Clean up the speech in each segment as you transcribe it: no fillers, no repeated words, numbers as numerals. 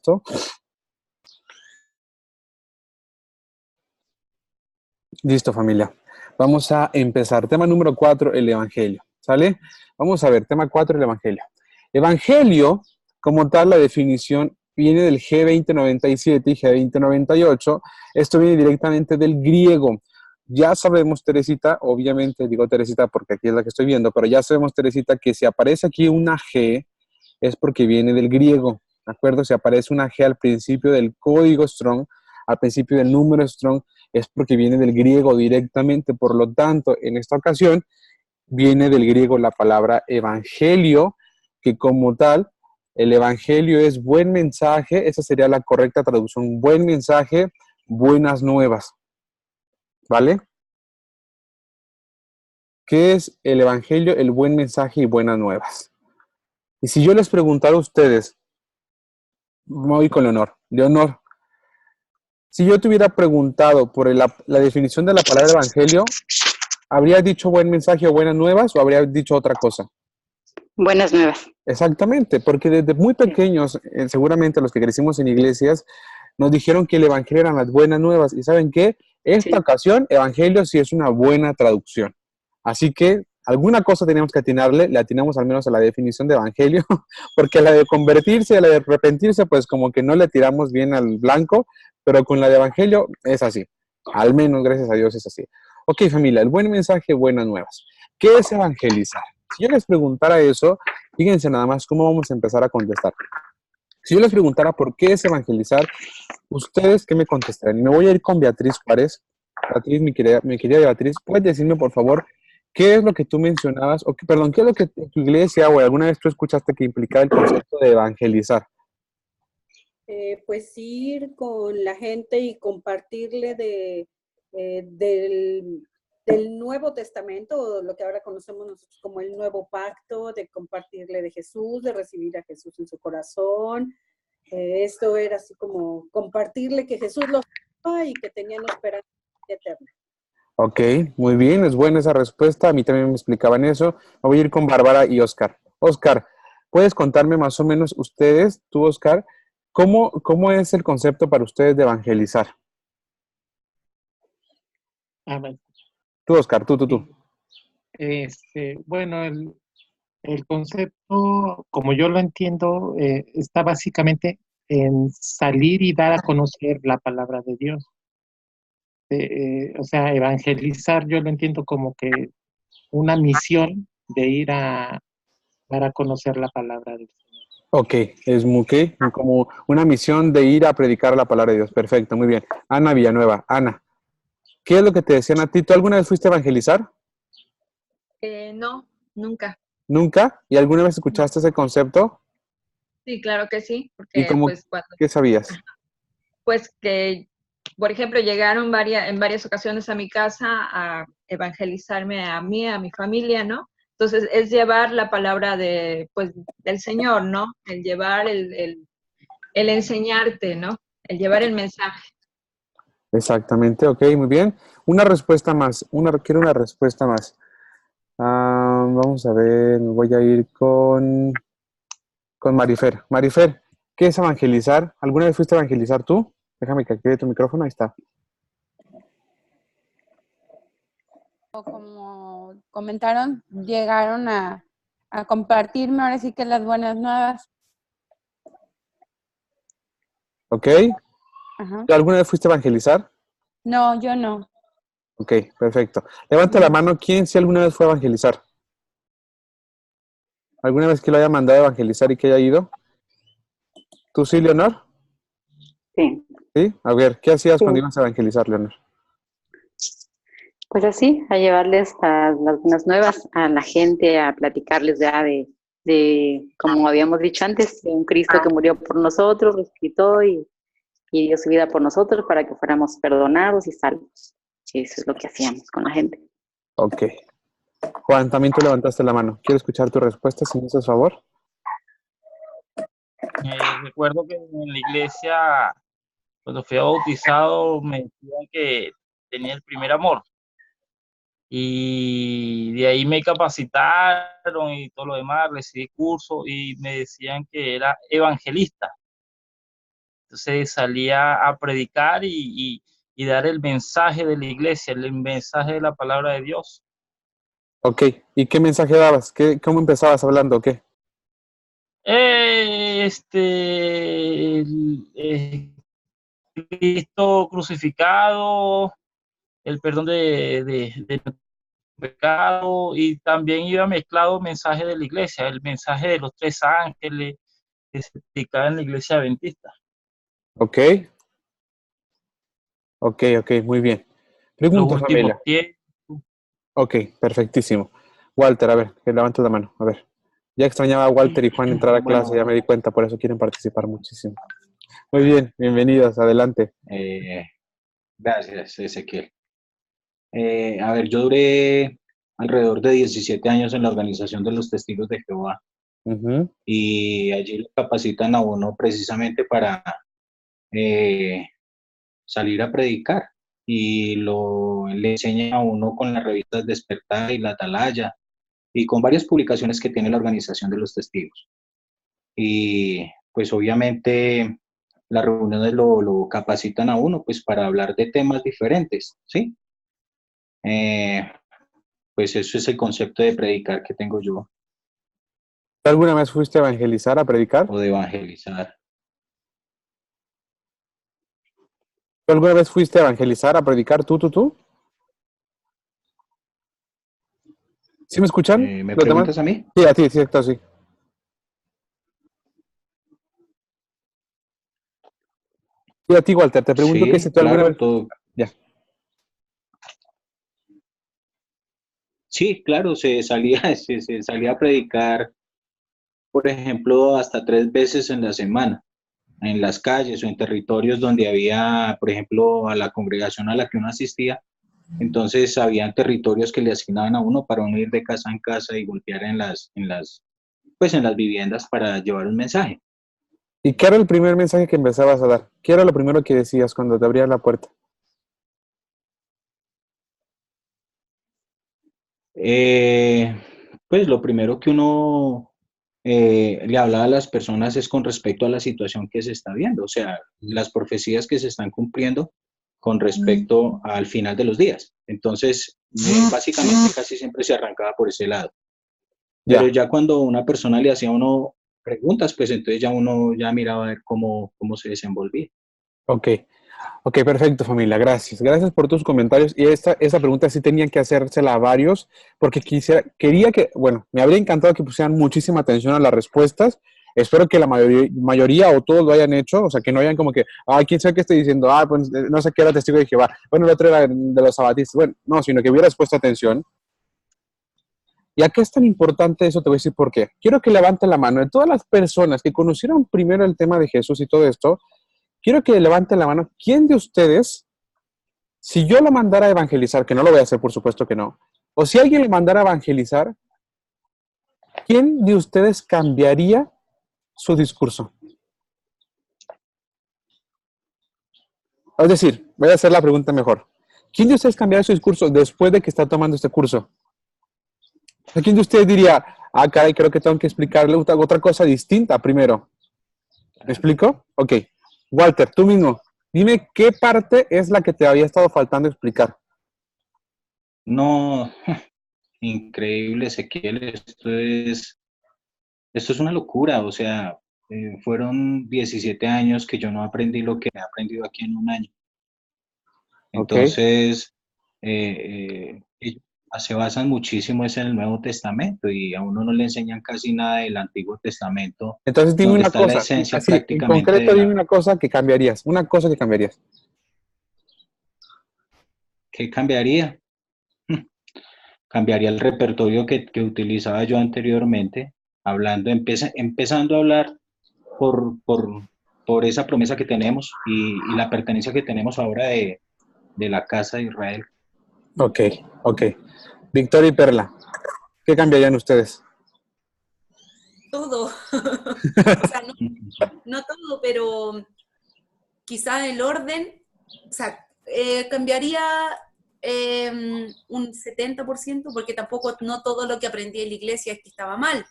esto. Listo, familia. Vamos a empezar. Tema número 4, el Evangelio. ¿Sale? Vamos a ver, tema 4, el Evangelio. Evangelio, como tal, la definición viene del G2097 y G2098. Esto viene directamente del griego. Ya sabemos, Teresita, obviamente digo Teresita porque aquí es la que estoy viendo, pero ya sabemos, Teresita, que si aparece aquí una G es porque viene del griego, ¿de acuerdo? Si aparece una G al principio del código Strong, al principio del número Strong, es porque viene del griego directamente. Por lo tanto, en esta ocasión, viene del griego la palabra evangelio, que como tal, el evangelio es buen mensaje, esa sería la correcta traducción, buen mensaje, buenas nuevas, ¿vale? ¿Qué es el evangelio? El buen mensaje y buenas nuevas. Y si yo les preguntara a ustedes, voy con Leonor, Leonor, si yo te hubiera preguntado por la definición de la palabra evangelio, ¿habrías dicho buen mensaje o buenas nuevas o habrías dicho otra cosa? Buenas nuevas. Exactamente, porque desde muy pequeños, seguramente los que crecimos en iglesias, nos dijeron que el evangelio eran las buenas nuevas. ¿Y saben qué? Esta ocasión, evangelio sí es una buena traducción. Así que alguna cosa teníamos que atinarle, le atinamos al menos a la definición de evangelio, porque la de convertirse, la de arrepentirse, pues como que no le tiramos bien al blanco, pero con la de evangelio es así. Al menos, gracias a Dios, es así. Ok, familia, el buen mensaje, buenas nuevas. ¿Qué es evangelizar? Si yo les preguntara eso, fíjense nada más cómo vamos a empezar a contestar. Si yo les preguntara por qué es evangelizar, ¿ustedes qué me contestarían? Me voy a ir con Beatriz Juárez. Beatriz, mi querida Beatriz, ¿puedes decirme, por favor, qué es lo que tú mencionabas, perdón, qué es lo que tu iglesia o alguna vez tú escuchaste que implicaba el concepto de evangelizar? Pues ir con la gente y compartirle del Nuevo Testamento, lo que ahora conocemos nosotros como el Nuevo Pacto, de compartirle de Jesús, de recibir a Jesús en su corazón. Esto era así como compartirle que Jesús lo ama y que tenían esperanza eterna. Ok, muy bien, es buena esa respuesta. A mí también me explicaban eso. Me voy a ir con Bárbara y Oscar. Oscar, ¿puedes contarme más o menos ustedes, tú, Oscar, cómo es el concepto para ustedes de evangelizar? Bueno. Tú, Oscar, tú. Bueno, el concepto, como yo lo entiendo, está básicamente en salir y dar a conocer la palabra de Dios. O sea, evangelizar yo lo entiendo como que una misión de ir a dar a conocer la palabra de Dios. Ok, es como una misión de ir a predicar la palabra de Dios. Perfecto, muy bien. Ana Villanueva, Ana, ¿qué es lo que te decían a ti? ¿Tú alguna vez fuiste a evangelizar? No, nunca. ¿Nunca? ¿Y alguna vez escuchaste ese concepto? Sí, claro que sí, ¿Y porque pues cuando... ¿Qué sabías? Pues que, por ejemplo, llegaron en varias ocasiones a mi casa a evangelizarme a mí, a mi familia, ¿no? Entonces, es llevar la palabra del Señor, ¿no? El llevar, el enseñarte, ¿no? El llevar el mensaje. Exactamente, ok, muy bien. Una respuesta más, quiero una respuesta más. Vamos a ver, me voy a ir con Marifer. Marifer, ¿qué es evangelizar? ¿Alguna vez fuiste a evangelizar tú? Déjame que active tu micrófono, ahí está. Como comentaron, llegaron a compartirme ahora sí que las buenas nuevas. Ok. Ajá. ¿Tú alguna vez fuiste a evangelizar? No, yo no. Ok, perfecto. Levanta la mano, ¿quién sí alguna vez fue a evangelizar? ¿Alguna vez que lo haya mandado a evangelizar y que haya ido? ¿Tú sí, Leonor? Sí. ¿Sí? A ver, ¿qué hacías Sí. cuando ibas a evangelizar, Leonor? Pues así, a llevarles las buenas nuevas a la gente, a platicarles ya de, como habíamos dicho antes, de un Cristo que murió por nosotros, resucitó y dio su vida por nosotros para que fuéramos perdonados y salvos. Y eso es lo que hacíamos con la gente. Ok. Juan, también tú levantaste la mano. Quiero escuchar tu respuesta, si me haces favor. Recuerdo que en la iglesia, cuando fui bautizado, me decían que tenía el primer amor. Y de ahí me capacitaron y todo lo demás, recibí cursos y me decían que era evangelista. Entonces salía a predicar y dar el mensaje de la iglesia, el mensaje de la palabra de Dios. Ok, ¿y qué mensaje dabas? ¿Cómo empezabas hablando? ¿Qué? Cristo crucificado, el perdón de pecado, y también iba mezclado mensaje de la iglesia, el mensaje de los tres ángeles que se predicaba en la iglesia adventista. Ok, muy bien. Los Pregunta, últimos familia. tiempos. Ok, perfectísimo. Walter, a ver, que levantes la mano. A ver. Ya extrañaba a Walter y Juan entrar a clase, ya me di cuenta, por eso quieren participar muchísimo. Muy bien, bienvenidos, adelante. Gracias, Ezequiel. A ver, yo duré alrededor de 17 años en la organización de los Testigos de Jehová y allí lo capacitan a uno precisamente para salir a predicar y le enseñan a uno con las revistas Despertar y La Atalaya y con varias publicaciones que tiene la organización de los testigos. Y pues obviamente las reuniones lo capacitan a uno pues para hablar de temas diferentes, ¿sí? Pues eso es el concepto de predicar que tengo yo, ¿Tú alguna vez fuiste a evangelizar, a predicar? o de evangelizar. ¿Tú alguna vez fuiste a evangelizar, a predicar tú? ¿Sí me escuchan? ¿Me ¿Los demás? preguntas a mí? Sí, a ti, sí, exacto, sí. Sí, a ti, Walter, te pregunto que si Sí, tú alguna claro, vez... todo. Ya. Sí, claro, se salía a predicar, por ejemplo, hasta 3 veces en la semana, en las calles o en territorios donde había, por ejemplo, a la congregación a la que uno asistía. Entonces, habían territorios que le asignaban a uno para uno ir de casa en casa y golpear pues en las viviendas para llevar un mensaje. ¿Y qué era el primer mensaje que empezabas a dar? ¿Qué era lo primero que decías cuando te abrían la puerta? Pues lo primero que uno le habla a las personas es con respecto a la situación que se está viendo, o sea, las profecías que se están cumpliendo con respecto al final de los días. Entonces, básicamente casi siempre se arrancaba por ese lado. Pero ya cuando una persona le hacía a uno preguntas, pues entonces ya uno ya miraba a ver cómo se desenvolvía. Ok, perfecto, familia, gracias. Gracias por tus comentarios. Y esa pregunta sí tenía que hacérsela a varios, porque quería que, bueno, me habría encantado que pusieran muchísima atención a las respuestas. Espero que la mayoría o todos lo hayan hecho, o sea, que no hayan como que, quién sabe qué estoy diciendo, pues no sé qué era testigo de Jehová, bueno, el otro era de los sabatistas, bueno, no, sino que hubieras puesto atención. ¿Y a qué es tan importante eso? Te voy a decir por qué. Quiero que levanten la mano de todas las personas que conocieron primero el tema de Jesús y todo esto. Quiero que levanten la mano. ¿Quién de ustedes, si yo lo mandara a evangelizar, que no lo voy a hacer, por supuesto que no, o si alguien lo mandara a evangelizar, quién de ustedes cambiaría su discurso? Es decir, voy a hacer la pregunta mejor. ¿Quién de ustedes cambiaría su discurso después de que está tomando este curso? ¿Quién de ustedes diría, caray, creo que tengo que explicarle otra cosa distinta primero? ¿Me explico? Ok. Walter, tú mismo, dime qué parte es la que te había estado faltando explicar. No, increíble, Ezequiel, esto es una locura, o sea, fueron 17 años que yo no aprendí lo que he aprendido aquí en un año. Entonces, se basan muchísimo en el Nuevo Testamento y a uno no le enseñan casi nada del Antiguo Testamento, Entonces dime donde una está la cosa, esencia así, en prácticamente concreto dime una cosa que cambiarías, una cosa que cambiarías. ¿Qué cambiaría? Cambiaría el repertorio que utilizaba yo anteriormente, empezando a hablar por esa promesa que tenemos y la pertenencia que tenemos ahora de la casa de Israel. Ok. Victoria y Perla, ¿qué cambiarían ustedes? Todo. O sea, no todo, pero quizás el orden, o sea, cambiaría un 70%, porque tampoco no todo lo que aprendí en la iglesia es que estaba mal,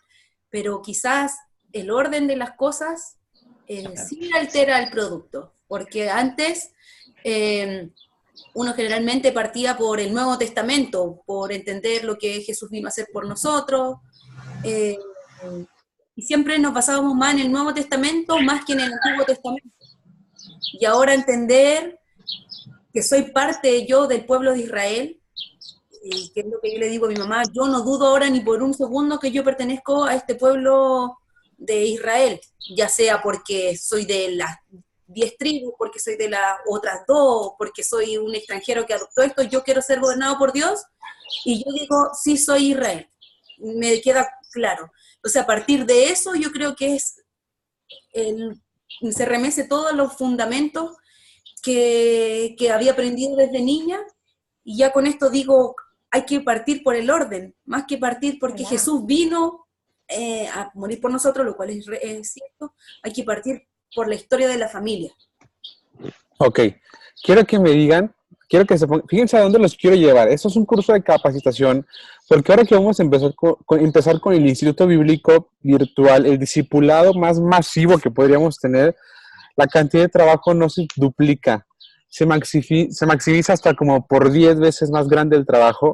pero quizás el orden de las cosas sí altera el producto, porque antes uno generalmente partía por el Nuevo Testamento, por entender lo que Jesús vino a hacer por nosotros, y siempre nos basábamos más en el Nuevo Testamento más que en el Antiguo Testamento. Y ahora entender que soy parte yo del pueblo de Israel, y que es lo que yo le digo a mi mamá, yo no dudo ahora ni por un segundo que yo pertenezco a este pueblo de Israel, ya sea porque soy de las 10 tribus, porque soy de las otras 2, porque soy un extranjero que adoptó esto, yo quiero ser gobernado por Dios, y yo digo, sí soy Israel, me queda claro. Entonces, a partir de eso, yo creo que se remece todos los fundamentos que había aprendido desde niña, y ya con esto digo, hay que partir por el orden, más que partir porque Jesús vino a morir por nosotros, lo cual es cierto, hay que partir por la historia de la familia. Ok, quiero que me digan, quiero que se pongan, fíjense a dónde los quiero llevar. Esto es un curso de capacitación, porque ahora que vamos a empezar con el Instituto Bíblico Virtual, el discipulado más masivo que podríamos tener, la cantidad de trabajo no se duplica, se maximiza hasta como por 10 veces más grande el trabajo,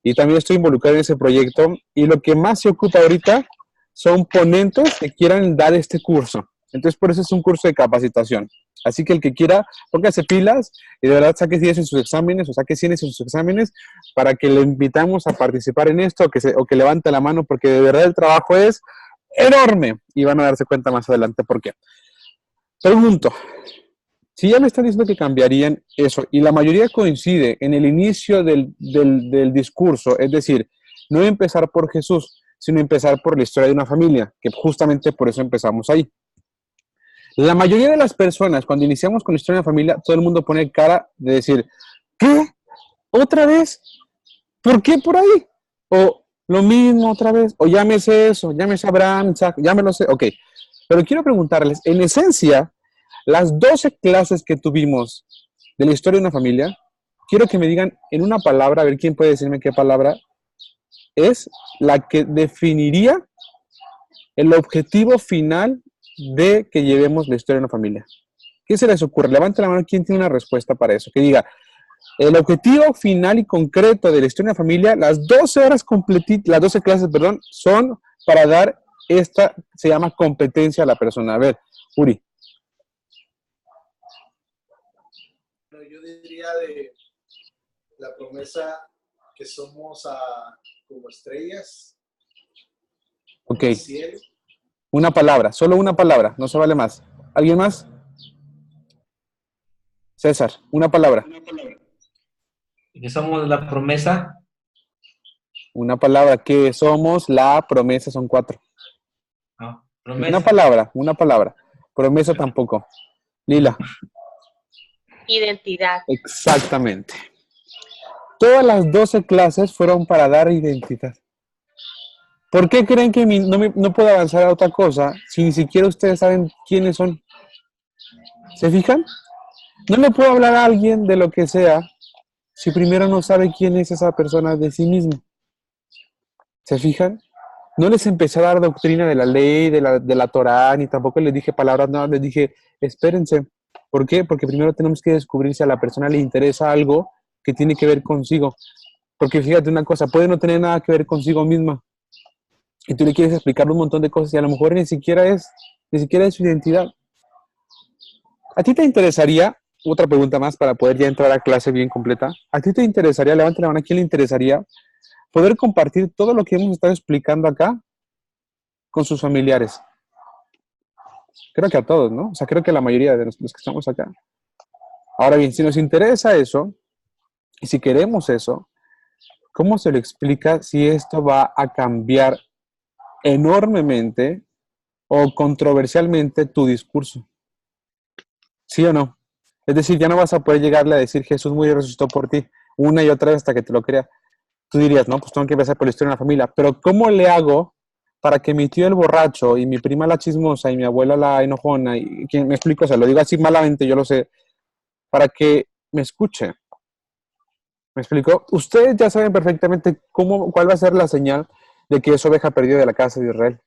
y también estoy involucrado en ese proyecto, y lo que más se ocupa ahorita son ponentes que quieran dar este curso. Entonces, por eso es un curso de capacitación. Así que el que quiera, póngase pilas y de verdad saque 10 en sus exámenes o saque 100 en sus exámenes para que le invitamos a participar en esto o que levante la mano, porque de verdad el trabajo es enorme y van a darse cuenta más adelante por qué. Pregunto, si ya me están diciendo que cambiarían eso y la mayoría coincide en el inicio del discurso, es decir, no empezar por Jesús, sino empezar por la historia de una familia, que justamente por eso empezamos ahí. La mayoría de las personas, cuando iniciamos con la historia de una familia, todo el mundo pone cara de decir, ¿qué? ¿Otra vez? ¿Por qué por ahí? O lo mismo otra vez, o llámese eso, llámese Abraham, Isaac, ya me lo sé, ok. Pero quiero preguntarles, en esencia, las 12 clases que tuvimos de la historia de una familia, quiero que me digan en una palabra, a ver quién puede decirme qué palabra es la que definiría el objetivo final de que llevemos la historia de una familia. ¿Qué se les ocurre? Levante la mano, ¿quién tiene una respuesta para eso? Que diga, el objetivo final y concreto de la historia de una familia, las 12 horas completitas, las 12 clases, perdón, son para dar esta, se llama competencia a la persona. A ver, Uri. Yo diría de la promesa que somos como estrellas. Ok. En el cielo. Una palabra, solo una palabra, no se vale más. ¿Alguien más? César, una palabra. Que somos la promesa. Una palabra, que somos la promesa, son 4. No, promesa. Una palabra. Promesa tampoco. Lila. Identidad. Exactamente. Todas las 12 clases fueron para dar identidad. ¿Por qué creen que no puedo avanzar a otra cosa si ni siquiera ustedes saben quiénes son? ¿Se fijan? No le puedo hablar a alguien de lo que sea si primero no sabe quién es esa persona de sí mismo. ¿Se fijan? No les empecé a dar doctrina de la ley, de la Torá, ni tampoco les dije palabras, no, les dije, espérense. ¿Por qué? Porque primero tenemos que descubrir si a la persona le interesa algo que tiene que ver consigo. Porque fíjate una cosa, puede no tener nada que ver consigo misma. Y tú le quieres explicar un montón de cosas y a lo mejor ni siquiera es su identidad. ¿A ti te interesaría, otra pregunta más para poder ya entrar a clase bien completa, ¿a ti te interesaría, levante la mano, ¿a quién le interesaría poder compartir todo lo que hemos estado explicando acá con sus familiares? Creo que a todos, ¿no? O sea, creo que la mayoría de los que estamos acá. Ahora bien, si nos interesa eso, y si queremos eso, ¿cómo se lo explica si esto va a cambiar enormemente o controversialmente tu discurso? ¿Sí o no? Es decir, ya no vas a poder llegarle a decir Jesús murió y resucitó por ti una y otra vez hasta que te lo crea. Tú dirías, no, pues tengo que empezar por la historia de la familia. Pero ¿cómo le hago para que mi tío el borracho y mi prima la chismosa y mi abuela la enojona, y quien me explico, o sea, lo digo así malamente, yo lo sé, para que me escuche? ¿Me explico? Ustedes ya saben perfectamente cuál va a ser la señal de que es oveja perdida de la casa de Israel.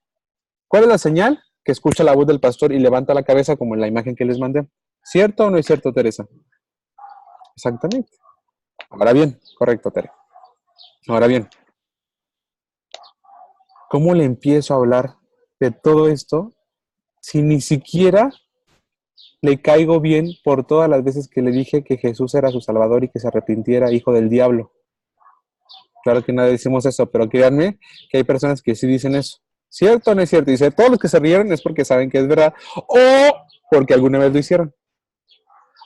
¿Cuál es la señal? que escucha la voz del pastor y levanta la cabeza como en la imagen que les mandé. ¿Cierto o no es cierto, Teresa? Exactamente. Ahora bien, correcto, Tere. Ahora bien, ¿cómo le empiezo a hablar de todo esto si ni siquiera le caigo bien por todas las veces que le dije que Jesús era su Salvador y que se arrepintiera, hijo del diablo? Claro que nadie decimos eso, pero créanme que hay personas que sí dicen eso. ¿Cierto o no es cierto? Dice, todos los que se rieron es porque saben que es verdad o porque alguna vez lo hicieron.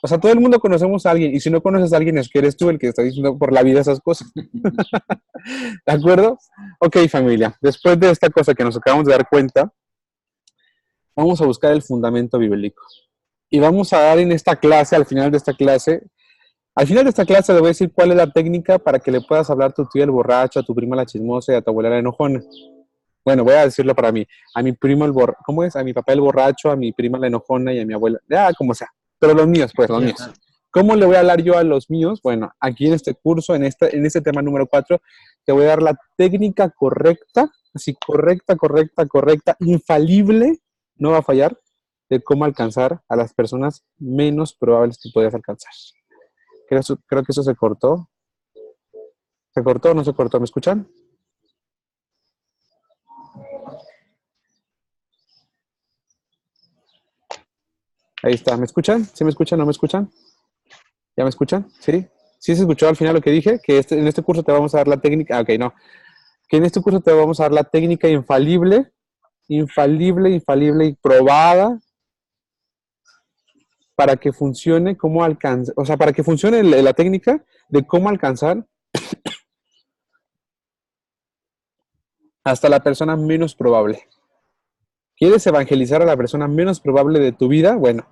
O sea, todo el mundo conocemos a alguien, y si no conoces a alguien es que eres tú el que está diciendo por la vida esas cosas. ¿De acuerdo? Ok, familia, después de esta cosa que nos acabamos de dar cuenta, vamos a buscar el fundamento bíblico. Y vamos a dar en esta clase, al final de esta clase le voy a decir cuál es la técnica para que le puedas hablar a tu tío el borracho, a tu prima la chismosa y a tu abuela la enojona. Bueno, voy a decirlo para mí. A mi primo el borracho, ¿cómo es? A mi papá el borracho, a mi prima la enojona y a mi abuela, ya, como sea. Pero los míos, pues, los míos. ¿Cómo le voy a hablar yo a los míos? Bueno, aquí en este curso, en este tema número 4, te voy a dar la técnica correcta, así correcta, infalible, no va a fallar, de cómo alcanzar a las personas menos probables que puedas alcanzar. Creo que eso se cortó. ¿Se cortó o no se cortó? ¿Me escuchan? Ahí está, ¿me escuchan? ¿Sí me escuchan? ¿No me escuchan? ¿Ya me escuchan? ¿Sí? ¿Sí se escuchó al final lo que dije? Que en este curso te vamos a dar la técnica, ok, no. Que en este curso te vamos a dar la técnica infalible y probada para que funcione cómo alcanzar, o sea, para que funcione la técnica de cómo alcanzar hasta la persona menos probable. ¿Quieres evangelizar a la persona menos probable de tu vida? Bueno,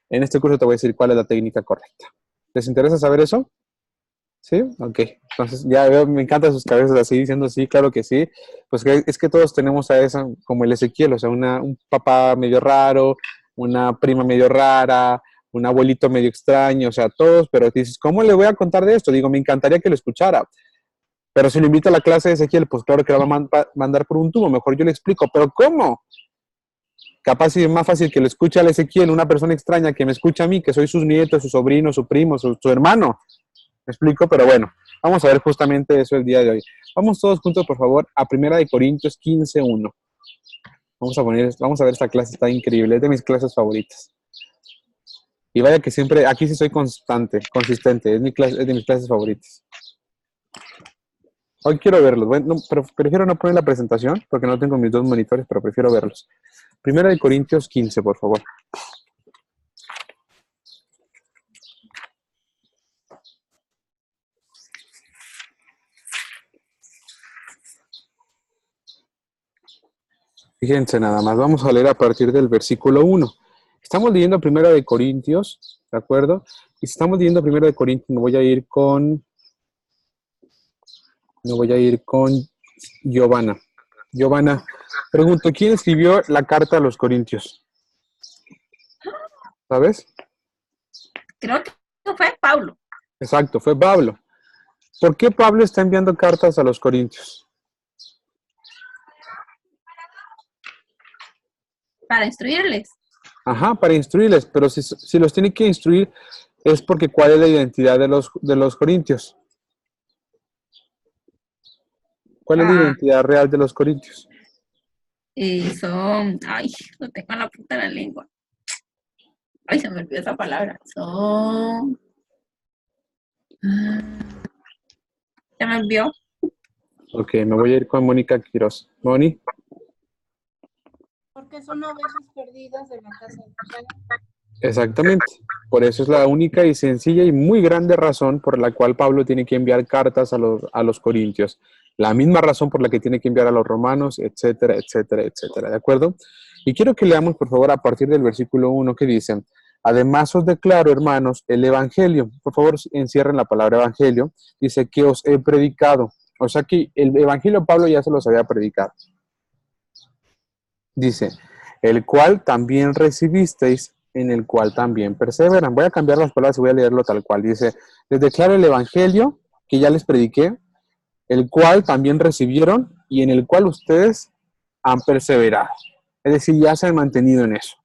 en este curso te voy a decir cuál es la técnica correcta. ¿Les interesa saber eso? ¿Sí? Ok. Entonces, ya veo, me encantan sus cabezas así, diciendo sí, claro que sí. Pues es que todos tenemos a esa, como el Ezequiel, o sea, un papá medio raro, una prima medio rara, un abuelito medio extraño, o sea, todos, pero dices, ¿cómo le voy a contar de esto? Digo, me encantaría que lo escuchara. Pero si lo invito a la clase de Ezequiel, pues claro que la va a mandar por un tubo, mejor yo le explico. ¿Pero cómo? Capaz es más fácil que lo escuche al Ezequiel, una persona extraña que me escucha a mí, que soy sus nietos, su sobrino, su primo, su hermano. ¿Me explico? Pero bueno, vamos a ver justamente eso el día de hoy. Vamos todos juntos, por favor, a 1 Corintios 15:1. Vamos a ver esta clase, está increíble, es de mis clases favoritas. Y vaya que siempre, aquí sí soy consistente, es de mis clases favoritas. Hoy quiero verlos, bueno, pero prefiero no poner la presentación porque no tengo mis dos monitores, pero prefiero verlos. 1 Corintios 15, por favor. Fíjense nada más, vamos a leer a partir del versículo 1. Estamos leyendo 1 Corintios, ¿de acuerdo? Y si estamos leyendo 1 Corintios, me voy a ir con Giovanna. Giovanna, pregunto, ¿quién escribió la carta a los Corintios? ¿Sabes? Creo que fue Pablo. Exacto, fue Pablo. ¿Por qué Pablo está enviando cartas a los Corintios? Para instruirles. Ajá, para instruirles, pero si los tiene que instruir es porque ¿cuál es la identidad de los corintios? ¿Cuál es la identidad real de los corintios? Son, no tengo en la punta de la lengua. Se me olvidó esa palabra. Son, se me olvidó. Ok, me voy a ir con Mónica Quiroz. Moni. Porque son ovejas perdidas de la casa de Israel. Exactamente. Por eso es la única y sencilla y muy grande razón por la cual Pablo tiene que enviar cartas a los corintios. La misma razón por la que tiene que enviar a los romanos, etcétera, etcétera, etcétera. ¿De acuerdo? Y quiero que leamos, por favor, a partir del versículo 1 que dice: además os declaro, hermanos, el evangelio. Por favor, encierren la palabra evangelio. Dice que os he predicado. O sea que el evangelio Pablo ya se los había predicado. Dice, el cual también recibisteis, en el cual también perseveran. Voy a cambiar las palabras y voy a leerlo tal cual. Dice, les declaro el evangelio que ya les prediqué, el cual también recibieron y en el cual ustedes han perseverado. Es decir, ya se han mantenido en eso.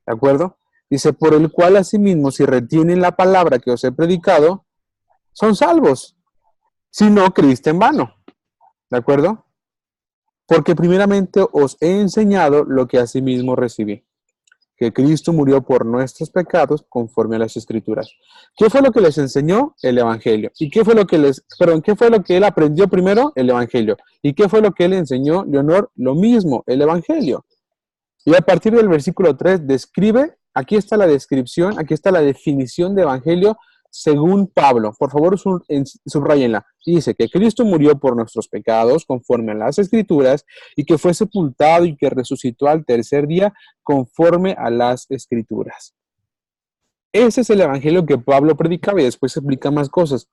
¿De acuerdo? Dice, por el cual asimismo, si retienen la palabra que os he predicado, son salvos. Si no, creíste en vano. ¿De acuerdo? Porque primeramente os he enseñado lo que asimismo recibí, que Cristo murió por nuestros pecados conforme a las Escrituras. ¿Qué fue lo que les enseñó? El Evangelio. ¿Y qué fue lo que qué fue lo que él aprendió primero? El Evangelio. ¿Y qué fue lo que él enseñó, Leonor? Lo mismo, el Evangelio. Y a partir del versículo 3 describe, aquí está la descripción, aquí está la definición de Evangelio según Pablo. Por favor, subrayenla. Dice que Cristo murió por nuestros pecados conforme a las Escrituras y que fue sepultado y que resucitó al tercer día conforme a las Escrituras. Ese es el Evangelio que Pablo predicaba y después explica más cosas.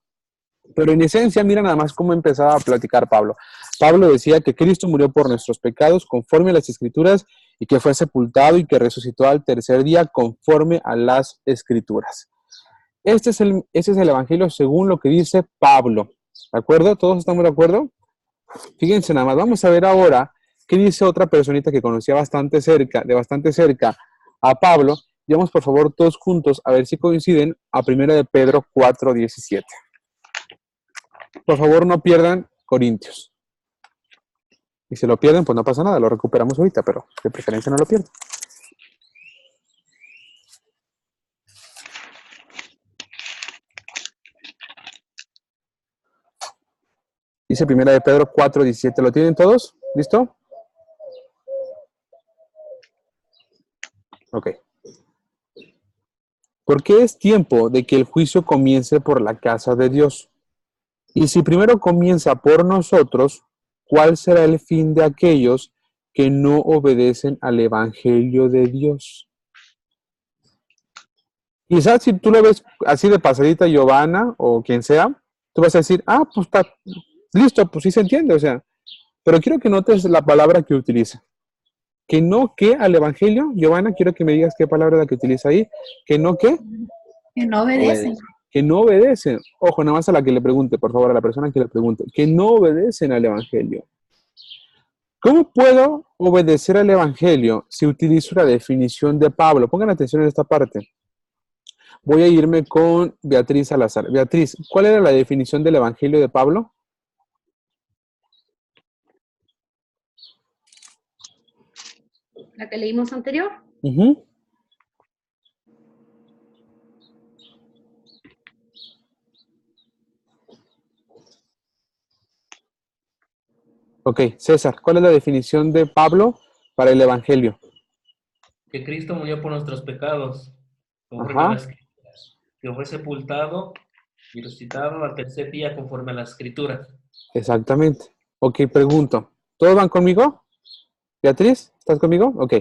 Pero en esencia, mira nada más cómo empezaba a platicar Pablo. Pablo decía que Cristo murió por nuestros pecados conforme a las Escrituras y que fue sepultado y que resucitó al tercer día conforme a las Escrituras. Ese es el Evangelio según lo que dice Pablo. ¿De acuerdo? ¿Todos estamos de acuerdo? Fíjense nada más. Vamos a ver ahora qué dice otra personita que conocía bastante cerca a Pablo. Y vamos por favor todos juntos a ver si coinciden a 1 de Pedro 4:17. Por favor no pierdan Corintios. Y si lo pierden, pues no pasa nada, lo recuperamos ahorita, pero de preferencia no lo pierdan. Dice 1 de Pedro 4:17. ¿Lo tienen todos? ¿Listo? Ok. Porque es tiempo de que el juicio comience por la casa de Dios. Y si primero comienza por nosotros, ¿cuál será el fin de aquellos que no obedecen al Evangelio de Dios? Quizás si tú lo ves así de pasadita, Giovanna o quien sea, tú vas a decir, pues está listo, pues sí se entiende, o sea. Pero quiero que notes la palabra que utiliza. Que no que al Evangelio, Giovanna, quiero que me digas qué palabra es la que utiliza ahí. Que no que. Que no obedecen. Que no obedecen. Ojo, nada más a la que le pregunte, por favor, a la persona que le pregunte. Que no obedecen al Evangelio. ¿Cómo puedo obedecer al Evangelio si utilizo la definición de Pablo? Pongan atención en esta parte. Voy a irme con Beatriz Salazar. Beatriz, ¿cuál era la definición del Evangelio de Pablo? La que leímos anterior. Ok, César, ¿cuál es la definición de Pablo para el Evangelio? Que Cristo murió por nuestros pecados, que fue sepultado y resucitado al tercer día conforme a las Escrituras. Exactamente. Ok, pregunto, ¿todos van conmigo? Beatriz, ¿estás conmigo? Ok.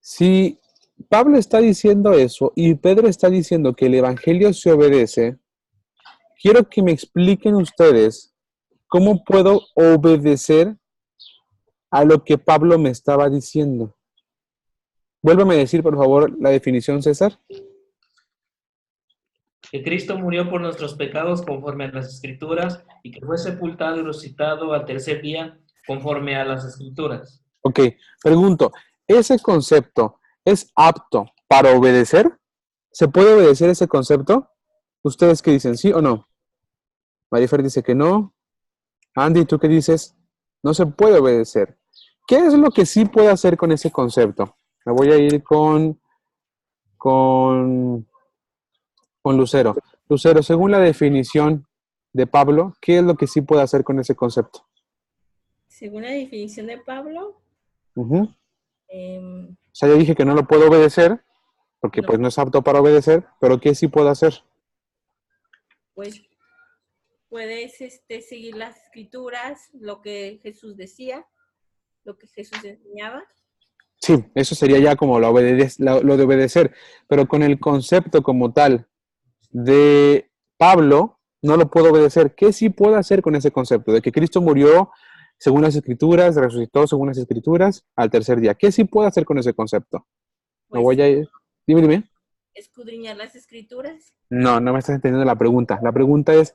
Si Pablo está diciendo eso y Pedro está diciendo que el Evangelio se obedece, quiero que me expliquen ustedes cómo puedo obedecer a lo que Pablo me estaba diciendo. Vuélvame a decir, por favor, la definición, César. Que Cristo murió por nuestros pecados conforme a las Escrituras y que fue sepultado y resucitado al tercer día conforme a las Escrituras. Ok, pregunto, ¿ese concepto es apto para obedecer? ¿Se puede obedecer ese concepto? ¿Ustedes qué dicen, sí o no? Marifer dice que no. Andy, ¿tú qué dices? No se puede obedecer. ¿Qué es lo que sí puedo hacer con ese concepto? Me voy a ir con Lucero. Lucero, según la definición de Pablo, ¿qué es lo que sí puedo hacer con ese concepto? Según la definición de Pablo, o sea, yo dije que no lo puedo obedecer, porque pues no es apto para obedecer, pero ¿qué sí puedo hacer? Pues puedes seguir las escrituras, lo que Jesús decía, lo que Jesús enseñaba. Sí, eso sería ya como lo de obedecer, pero con el concepto como tal de Pablo, no lo puedo obedecer. ¿Qué sí puedo hacer con ese concepto? De que Cristo murió según las Escrituras, resucitó según las Escrituras al tercer día. ¿Qué sí puedo hacer con ese concepto? Pues, me voy a ir. Dime. ¿Escudriñar las escrituras? No me estás entendiendo la pregunta. La pregunta es,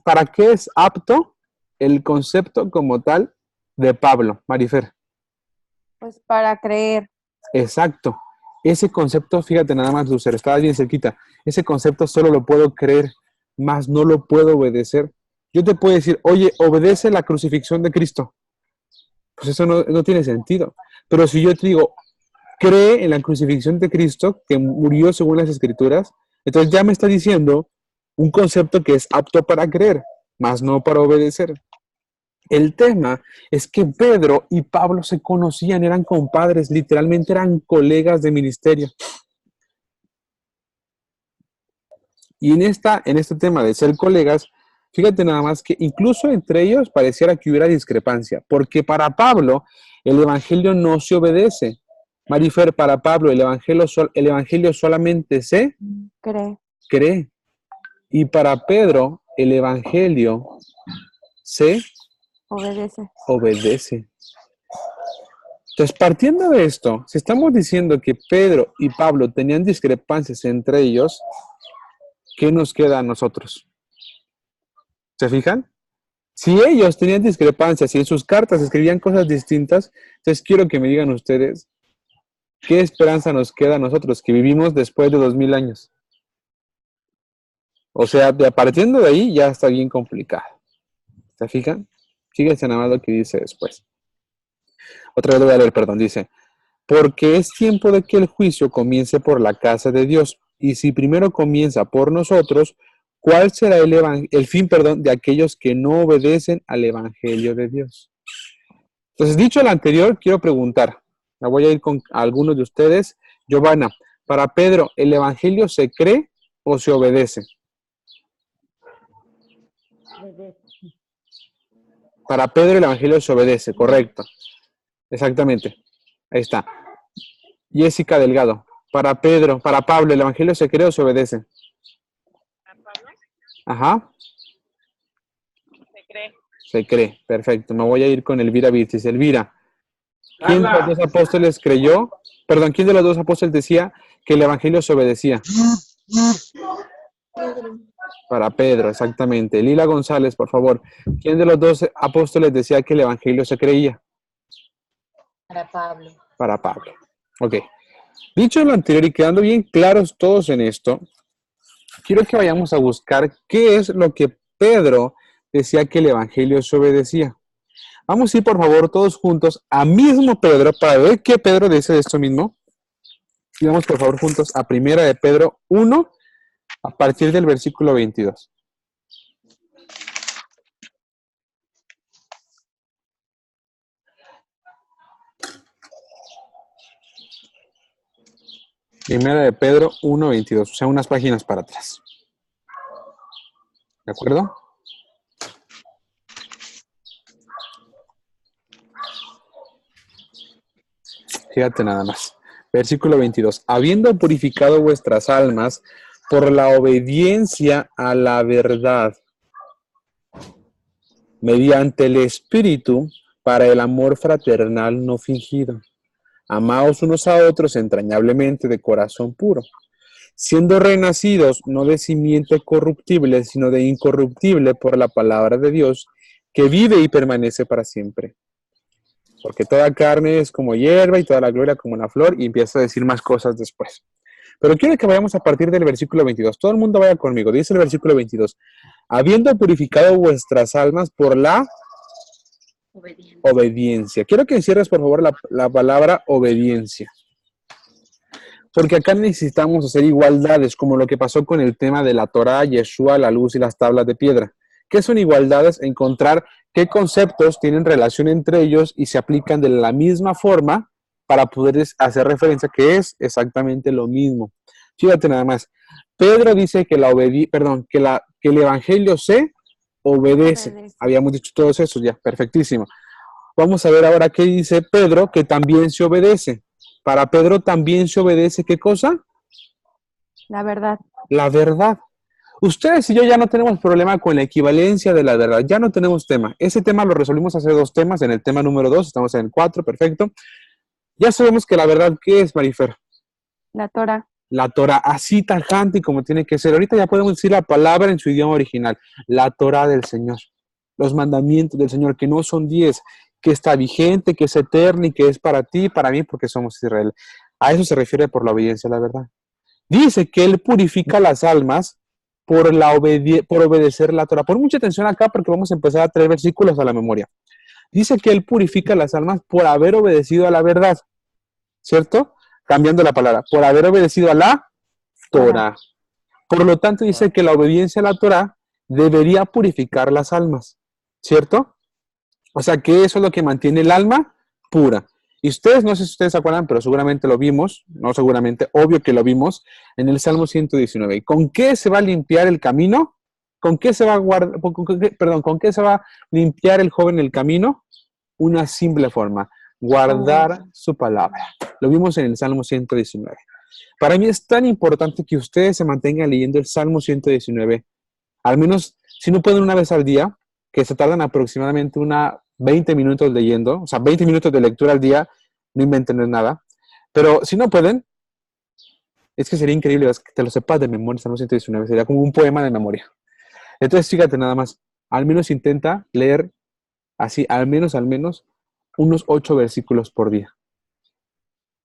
¿para qué es apto el concepto como tal de Pablo, Marifer? Pues para creer. Exacto. Ese concepto, fíjate nada más, Lucero, estabas bien cerquita. Ese concepto solo lo puedo creer, más no lo puedo obedecer. Yo te puedo decir, oye, obedece la crucifixión de Cristo. Pues eso no tiene sentido. Pero si yo te digo, cree en la crucifixión de Cristo, que murió según las Escrituras, entonces ya me está diciendo un concepto que es apto para creer, más no para obedecer. El tema es que Pedro y Pablo se conocían, eran compadres, literalmente eran colegas de ministerio. Y en este tema de ser colegas, fíjate nada más que incluso entre ellos pareciera que hubiera discrepancia, porque para Pablo el evangelio no se obedece. Marifer, para Pablo el evangelio solamente se cree. Y para Pedro el evangelio se obedece. Entonces, partiendo de esto, si estamos diciendo que Pedro y Pablo tenían discrepancias entre ellos, ¿qué nos queda a nosotros? ¿Se fijan? Si ellos tenían discrepancias y en sus cartas escribían cosas distintas, entonces quiero que me digan ustedes, ¿qué esperanza nos queda a nosotros que vivimos después de 2000 años? O sea, partiendo de ahí ya está bien complicado. ¿Se fijan? Fíjense nada más lo que dice después. Otra vez lo voy a leer, perdón, dice, porque es tiempo de que el juicio comience por la casa de Dios, y si primero comienza por nosotros, ¿cuál será el fin de aquellos que no obedecen al evangelio de Dios? Entonces, dicho lo anterior, quiero preguntar, la voy a ir con algunos de ustedes. Giovanna, para Pedro, ¿el evangelio se cree o se obedece? Para Pedro el evangelio se obedece, correcto. Exactamente. Ahí está. Jessica Delgado. Para Pablo, ¿el evangelio se cree o se obedece? ¿Para Pablo? Ajá. Se cree. Se cree. Perfecto. Me voy a ir con Elvira Virtis. Elvira, ¿quién de los dos apóstoles creyó? Perdón, ¿quién de los dos apóstoles decía que el evangelio se obedecía? Para Pedro, exactamente. Lila González, por favor. ¿Quién de los dos apóstoles decía que el evangelio se creía? Para Pablo. Para Pablo. Ok. Dicho lo anterior y quedando bien claros todos en esto, quiero que vayamos a buscar qué es lo que Pedro decía que el evangelio se obedecía. Vamos a ir, por favor, todos juntos a mismo Pedro para ver qué Pedro dice de esto mismo. Y vamos, por favor, juntos a Primera de Pedro 1, a partir del versículo 22. Primera de Pedro 1, 22, o sea, unas páginas para atrás. ¿De acuerdo? Fíjate nada más. Versículo 22. Habiendo purificado vuestras almas por la obediencia a la verdad, mediante el Espíritu, para el amor fraternal no fingido. Amaos unos a otros entrañablemente de corazón puro, siendo renacidos no de simiente corruptible, sino de incorruptible por la palabra de Dios, que vive y permanece para siempre. Porque toda carne es como hierba y toda la gloria como una flor, y empieza a decir más cosas después. Pero quiero que vayamos a partir del versículo 22. Todo el mundo vaya conmigo. Dice el versículo 22. Habiendo purificado vuestras almas por la obediencia. Quiero que encierres, por favor, la palabra obediencia. Porque acá necesitamos hacer igualdades, como lo que pasó con el tema de la Torá, Yeshua, la luz y las tablas de piedra. ¿Qué son igualdades? Encontrar qué conceptos tienen relación entre ellos y se aplican de la misma forma para poder hacer referencia que es exactamente lo mismo. Fíjate nada más. Pedro dice que que el evangelio se obedece. Habíamos dicho todos esos ya, perfectísimo. Vamos a ver ahora qué dice Pedro, que también se obedece. Para Pedro también se obedece, ¿qué cosa? La verdad. La verdad. Ustedes y yo ya no tenemos problema con la equivalencia de la verdad, ya no tenemos tema. Ese tema lo resolvimos hace 2 temas, en el tema número 2, estamos en el 4, perfecto. Ya sabemos que la verdad, ¿qué es, Marifer? La Torah. La Torah, así tajante y como tiene que ser. Ahorita ya podemos decir la palabra en su idioma original, la Torah del Señor. Los mandamientos del Señor, que no son 10, que está vigente, que es eterna y que es para ti y para mí porque somos Israel. A eso se refiere por la obediencia a la verdad. Dice que Él purifica las almas por obedecer la Torah. Pon mucha atención acá porque vamos a empezar a traer versículos a la memoria. Dice que Él purifica las almas por haber obedecido a la verdad, ¿cierto? Cambiando la palabra, por haber obedecido a la Torah. Por lo tanto, dice que la obediencia a la Torah debería purificar las almas, ¿cierto? O sea, que eso es lo que mantiene el alma pura. Y ustedes, no sé si ustedes se acuerdan, pero seguramente lo vimos, no seguramente, obvio que lo vimos, en el Salmo 119. ¿Con qué se va a limpiar el camino? ¿Con qué se va a guardar, ¿con qué se va a limpiar el joven el camino? Una simple forma, guardar su palabra. Lo vimos en el Salmo 119. Para mí es tan importante que ustedes se mantengan leyendo el Salmo 119, al menos, si no pueden una vez al día, que se tardan aproximadamente 20 minutos leyendo, o sea, 20 minutos de lectura al día, no inventen nada. Pero si no pueden, es que sería increíble que te lo sepas de memoria, Salmo 119, sería como un poema de memoria. Entonces, fíjate nada más, al menos intenta leer así, al menos, unos 8 versículos por día.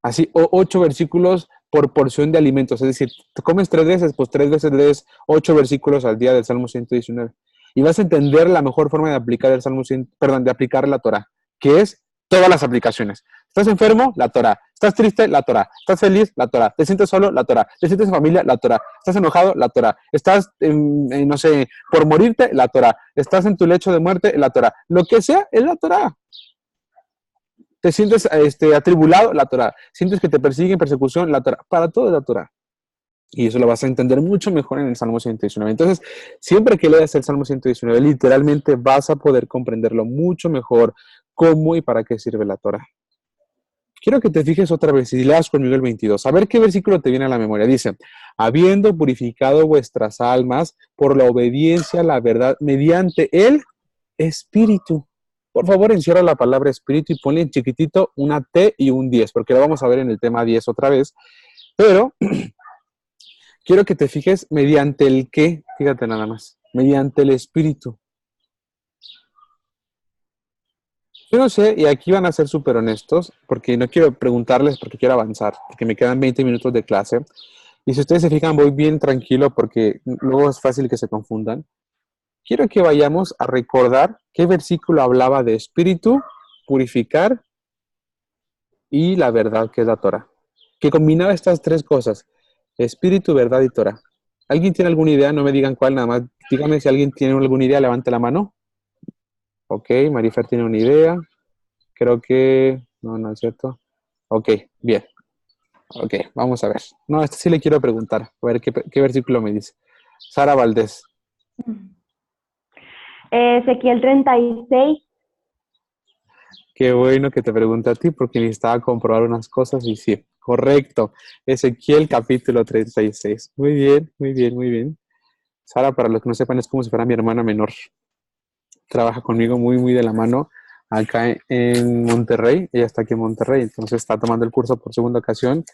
Así, 8 versículos por porción de alimentos. Es decir, te comes 3 veces, pues 3 veces lees 8 versículos al día del Salmo 119. Y vas a entender la mejor forma de aplicar de aplicar la Torah, que es todas las aplicaciones. ¿Estás enfermo? La Torah. ¿Estás triste? La Torah. ¿Estás feliz? La Torah. ¿Te sientes solo? La Torah. ¿Te sientes en familia? La Torah. ¿Estás enojado? La Torah. ¿Estás, no sé, por morirte? La Torah. ¿Estás en tu lecho de muerte? La Torah. Lo que sea, es la Torah. ¿Te sientes atribulado? La Torah. ¿Sientes que te persiguen, persecución? La Torah. Para todo es la Torah. Y eso lo vas a entender mucho mejor en el Salmo 119. Entonces, siempre que leas el Salmo 119, literalmente vas a poder comprenderlo mucho mejor cómo y para qué sirve la Torah. Quiero que te fijes otra vez y leas conmigo el 22. A ver qué versículo te viene a la memoria. Dice, habiendo purificado vuestras almas por la obediencia a la verdad mediante el Espíritu. Por favor, encierra la palabra Espíritu y ponle en chiquitito una T y un 10, porque lo vamos a ver en el tema 10 otra vez. Pero quiero que te fijes mediante el qué, fíjate nada más, mediante el Espíritu. Yo no sé, y aquí van a ser súper honestos, porque no quiero preguntarles, porque quiero avanzar, porque me quedan 20 minutos de clase. Y si ustedes se fijan, voy bien tranquilo, porque luego es fácil que se confundan. Quiero que vayamos a recordar qué versículo hablaba de Espíritu, purificar y la verdad, que es la Torah. Que combinaba estas 3 cosas. Espíritu, verdad y Torah. ¿Alguien tiene alguna idea? No me digan cuál, nada más. Dígame si alguien tiene alguna idea, levante la mano. Ok, Marifer tiene una idea. Creo que... No es cierto. Ok, bien. Ok, vamos a ver. No, este sí le quiero preguntar. A ver qué versículo me dice. Sara Valdés. Ezequiel 36. Qué bueno que te pregunté a ti porque necesitaba comprobar unas cosas y sí, correcto. Ezequiel capítulo 36. Muy bien, muy bien, muy bien. Sara, para los que no sepan, es como si fuera mi hermana menor. Trabaja conmigo muy, muy de la mano acá en Monterrey. Ella está aquí en Monterrey, entonces está tomando el curso por segunda ocasión.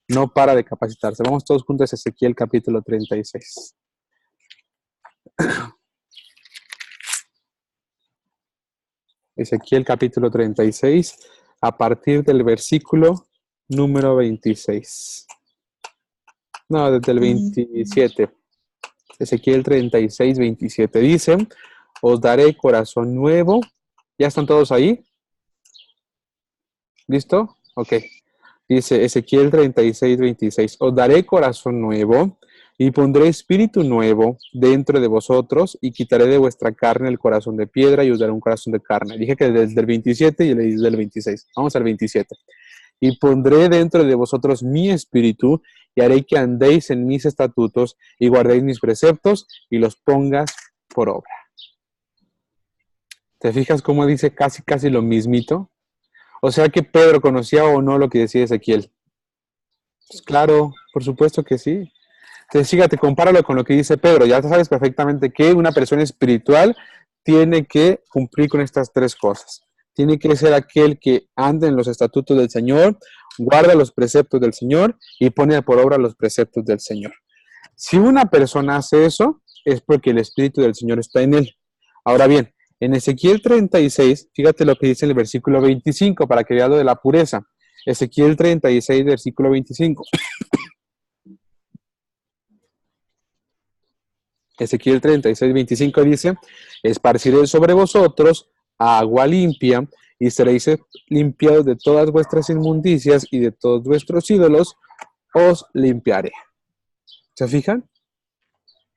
No para de capacitarse. Vamos todos juntos a Ezequiel capítulo 36. Ezequiel capítulo 36, a partir del versículo número 26. No, desde el 27. Ezequiel 36, 27. Dice, os daré corazón nuevo. ¿Ya están todos ahí? ¿Listo? Ok. Dice Ezequiel 36, 26. Os daré corazón nuevo y pondré espíritu nuevo dentro de vosotros y quitaré de vuestra carne el corazón de piedra y os daré un corazón de carne. Dije que desde el 27 y le dije desde el 26. Vamos al 27. Y pondré dentro de vosotros mi espíritu y haré que andéis en mis estatutos y guardéis mis preceptos y los pongas por obra. ¿Te fijas cómo dice casi lo mismito? O sea que Pedro conocía o no lo que decía Ezequiel. Pues claro, por supuesto que sí. Entonces, fíjate, compáralo con lo que dice Pedro. Ya sabes perfectamente que una persona espiritual tiene que cumplir con estas 3 cosas. Tiene que ser aquel que anda en los estatutos del Señor, guarda los preceptos del Señor y pone por obra los preceptos del Señor. Si una persona hace eso, es porque el Espíritu del Señor está en él. Ahora bien, En Ezequiel 36, fíjate lo que dice en el versículo 25 para que veas lo de la pureza. Ezequiel 36, versículo 25. Ezequiel 36, 25 dice, esparciré sobre vosotros agua limpia y seréis limpiados de todas vuestras inmundicias y de todos vuestros ídolos os limpiaré. ¿Se fijan?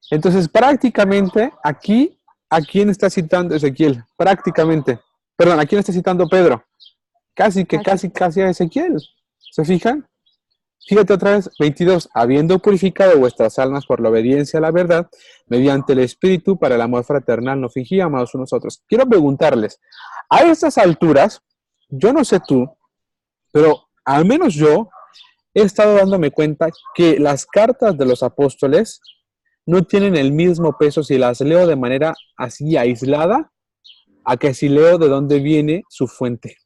Entonces, prácticamente aquí, ¿a quién está citando Ezequiel? Prácticamente. Perdón, ¿a quién está citando Pedro? Casi a Ezequiel. ¿Se fijan? Fíjate otra vez, 22. Habiendo purificado vuestras almas por la obediencia a la verdad, mediante el Espíritu para el amor fraternal, no fingí, amados unos a otros. Quiero preguntarles, a estas alturas, yo no sé tú, pero al menos yo he estado dándome cuenta que las cartas de los apóstoles no tienen el mismo peso si las leo de manera así aislada a que si leo de dónde viene su fuente.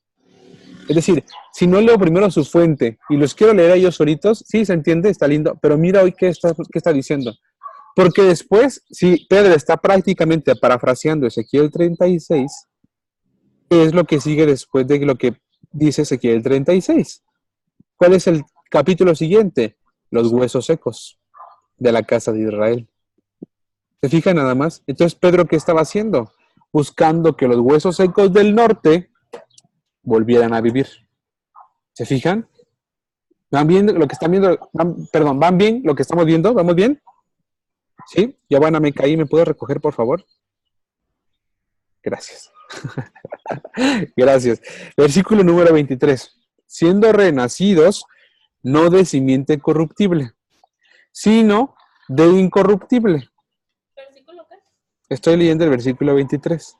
Es decir, si no leo primero su fuente y los quiero leer a ellos solitos, sí, se entiende, está lindo, pero mira hoy qué está diciendo. Porque después, si Pedro está prácticamente parafraseando Ezequiel 36, ¿qué es lo que sigue después de lo que dice Ezequiel 36? ¿Cuál es el capítulo siguiente? Los huesos secos de la casa de Israel. ¿Se fijan nada más? Entonces, Pedro, ¿qué estaba haciendo? Buscando que los huesos secos del norte volvieran a vivir. ¿Se fijan? ¿Van bien lo que están viendo? ¿Van bien lo que estamos viendo? ¿Vamos bien? ¿Sí? Giovanna, me caí, ¿me puedo recoger, por favor? Gracias. Gracias. Versículo número 23. Siendo renacidos, no de simiente corruptible, sino de incorruptible. ¿Versículo qué? Estoy leyendo el versículo 23.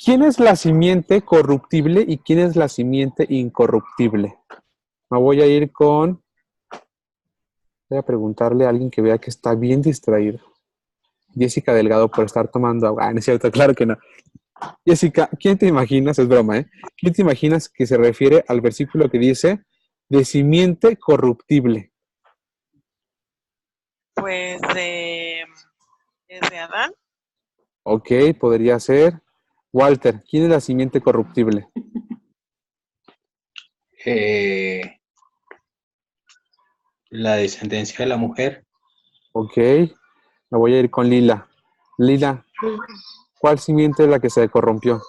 ¿Quién es la simiente corruptible y quién es la simiente incorruptible? Me voy a ir con... Voy a preguntarle a alguien que vea que está bien distraído. Jessica Delgado por estar tomando agua. Ah, no es cierto, claro que no. Jessica, ¿quién te imaginas? Es broma, ¿eh? ¿Quién te imaginas que se refiere al versículo que dice de simiente corruptible? Pues desde Adán. Ok, podría ser. Walter, ¿quién es la simiente corruptible? La descendencia de la mujer. Ok, me voy a ir con Lila. Lila, ¿cuál simiente es la que se corrompió?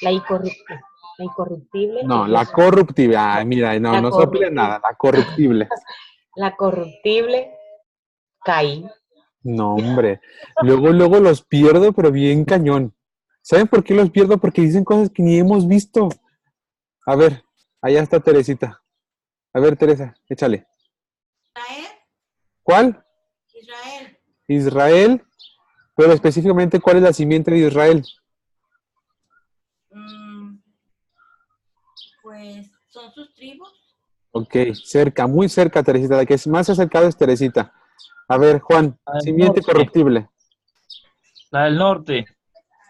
La incorruptible. No, la corruptible. Ay, mira, no sople nada. La corruptible. La corruptible, Caín. No, hombre. Luego los pierdo, pero bien cañón. ¿Saben por qué los pierdo? Porque dicen cosas que ni hemos visto. A ver, allá está Teresita. A ver, Teresa, échale. Israel. ¿Cuál? Israel. Israel. Pero específicamente, ¿cuál es la simiente de Israel? Pues son sus tribus. Ok, cerca, muy cerca, Teresita. La que es más acercada es Teresita. A ver, Juan, simiente corruptible. La del norte.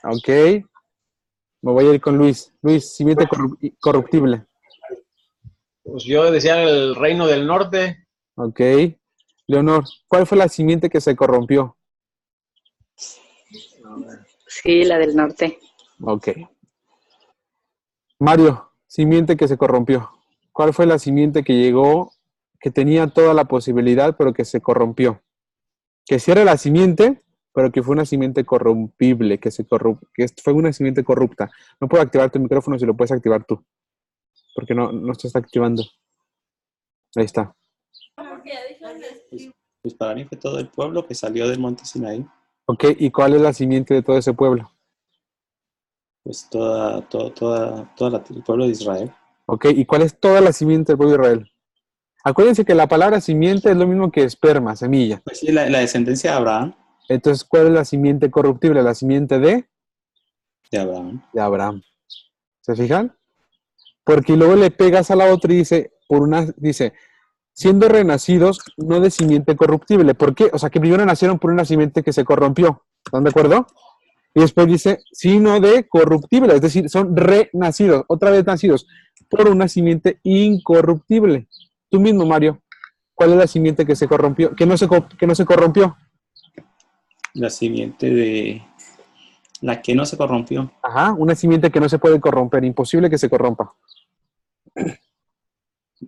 Ok. Me voy a ir con Luis. Luis, simiente corruptible. Pues yo decía el reino del norte. Ok. Leonor, ¿cuál fue la simiente que se corrompió? Sí, la del norte. Ok. Mario, simiente que se corrompió. ¿Cuál fue la simiente que llegó, que tenía toda la posibilidad, pero que se corrompió? Que sí era la simiente, pero que fue una simiente corrompible, que fue una simiente corrupta. No puedo activar tu micrófono si lo puedes activar tú, porque no se está activando. Ahí está. Pues para mí fue todo el pueblo que salió del monte Sinaí. Ok, ¿y cuál es la simiente de todo ese pueblo? Pues todo el pueblo de Israel. Ok, ¿y cuál es toda la simiente del pueblo de Israel? Acuérdense que la palabra simiente es lo mismo que esperma, semilla. Pues sí, la descendencia de Abraham. Entonces, ¿cuál es la simiente corruptible? La simiente de Abraham. ¿Se fijan? Porque luego le pegas a la otra y dice, siendo renacidos, no de simiente corruptible. ¿Por qué? O sea, que primero nacieron por una simiente que se corrompió. ¿Están de acuerdo? Y después dice, sino de corruptible. Es decir, son renacidos, otra vez nacidos, por una simiente incorruptible. Tú mismo, Mario, ¿cuál es la simiente que se corrompió? Que no se corrompió. La simiente de la que no se corrompió. Ajá, una simiente que no se puede corromper, imposible que se corrompa.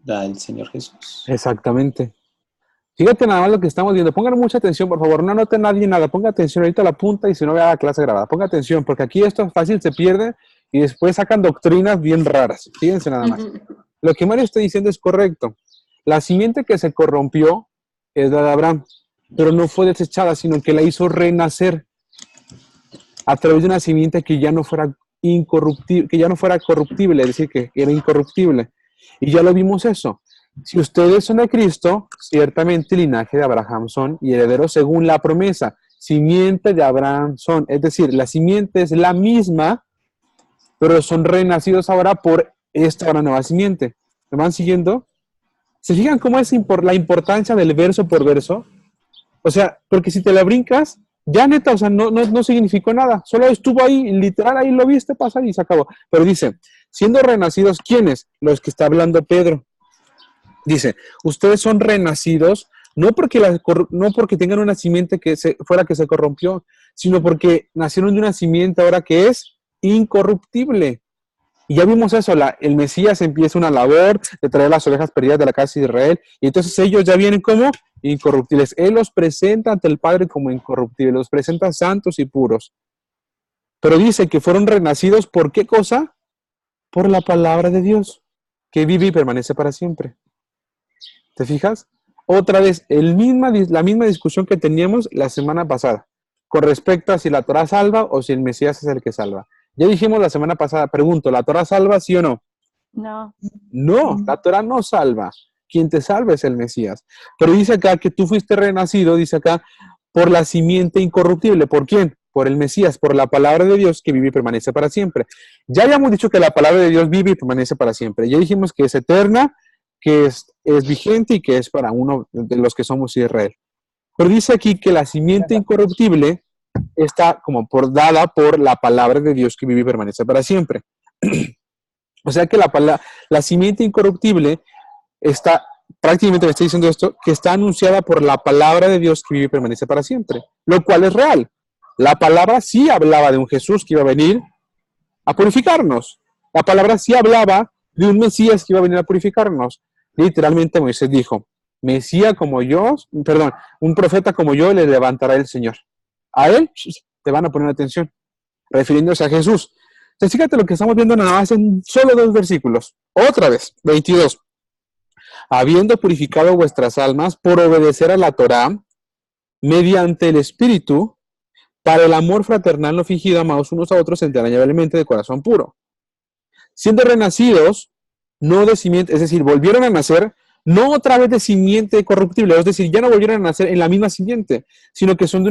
La del Señor Jesús. Exactamente. Fíjate nada más lo que estamos viendo. Pongan mucha atención, por favor. No anoten nadie nada. Ponga atención ahorita a la punta y si no vea la clase grabada. Ponga atención, porque aquí esto fácil se pierde y después sacan doctrinas bien raras. Fíjense nada más. Lo que Mario está diciendo es correcto. La simiente que se corrompió es la de Abraham, pero no fue desechada, sino que la hizo renacer a través de una simiente que ya no fuera incorruptible, que ya no fuera corruptible, es decir, que era incorruptible. Y ya lo vimos eso. Si ustedes son de Cristo, ciertamente el linaje de Abraham son y herederos según la promesa. Simiente de Abraham son. Es decir, la simiente es la misma, pero son renacidos ahora por esta nueva simiente. ¿Me van siguiendo? ¿Se fijan cómo es la importancia del verso por verso? O sea, porque si te la brincas, ya neta, o sea, no significó nada. Solo estuvo ahí, literal, ahí lo viste pasar y se acabó. Pero dice, siendo renacidos, ¿quiénes? Los que está hablando Pedro. Dice, ustedes son renacidos, no porque tengan una simiente que fuera que se corrompió, sino porque nacieron de una simiente ahora que es incorruptible. Y ya vimos eso, el Mesías empieza una labor de traer las ovejas perdidas de la casa de Israel, y entonces ellos ya vienen como incorruptibles. Él los presenta ante el Padre como incorruptibles, los presenta santos y puros. Pero dice que fueron renacidos, ¿por qué cosa? Por la palabra de Dios, que vive y permanece para siempre. ¿Te fijas? Otra vez, la misma discusión que teníamos la semana pasada, con respecto a si la Torah salva o si el Mesías es el que salva. Ya dijimos la semana pasada, pregunto, ¿la Torah salva sí o no? No. No, la Torah no salva. Quien te salva es el Mesías. Pero dice acá que tú fuiste renacido, dice acá, por la simiente incorruptible. ¿Por quién? Por el Mesías, por la palabra de Dios que vive y permanece para siempre. Ya habíamos dicho que la palabra de Dios vive y permanece para siempre. Ya dijimos que es eterna, que es vigente y que es para uno de los que somos Israel. Pero dice aquí que la simiente incorruptible está como dada por la palabra de Dios que vive y permanece para siempre. O sea que la simiente incorruptible está, prácticamente me está diciendo esto, que está anunciada por la palabra de Dios que vive y permanece para siempre, lo cual es real. La palabra sí hablaba de un Jesús que iba a venir a purificarnos. La palabra sí hablaba de un Mesías que iba a venir a purificarnos. Literalmente Moisés dijo, Mesías como yo, perdón, un profeta como yo le levantará el Señor. A él te van a poner atención, refiriéndose a Jesús. Entonces, fíjate lo que estamos viendo nada más en solo 2 versículos. Otra vez, 22. Habiendo purificado vuestras almas por obedecer a la Torá, mediante el Espíritu, para el amor fraternal no fingido, amados unos a otros entrañablemente de corazón puro. Siendo renacidos, no de simiente, es decir, volvieron a nacer, no otra vez de simiente corruptible, es decir, ya no volvieron a nacer en la misma simiente, sino que son de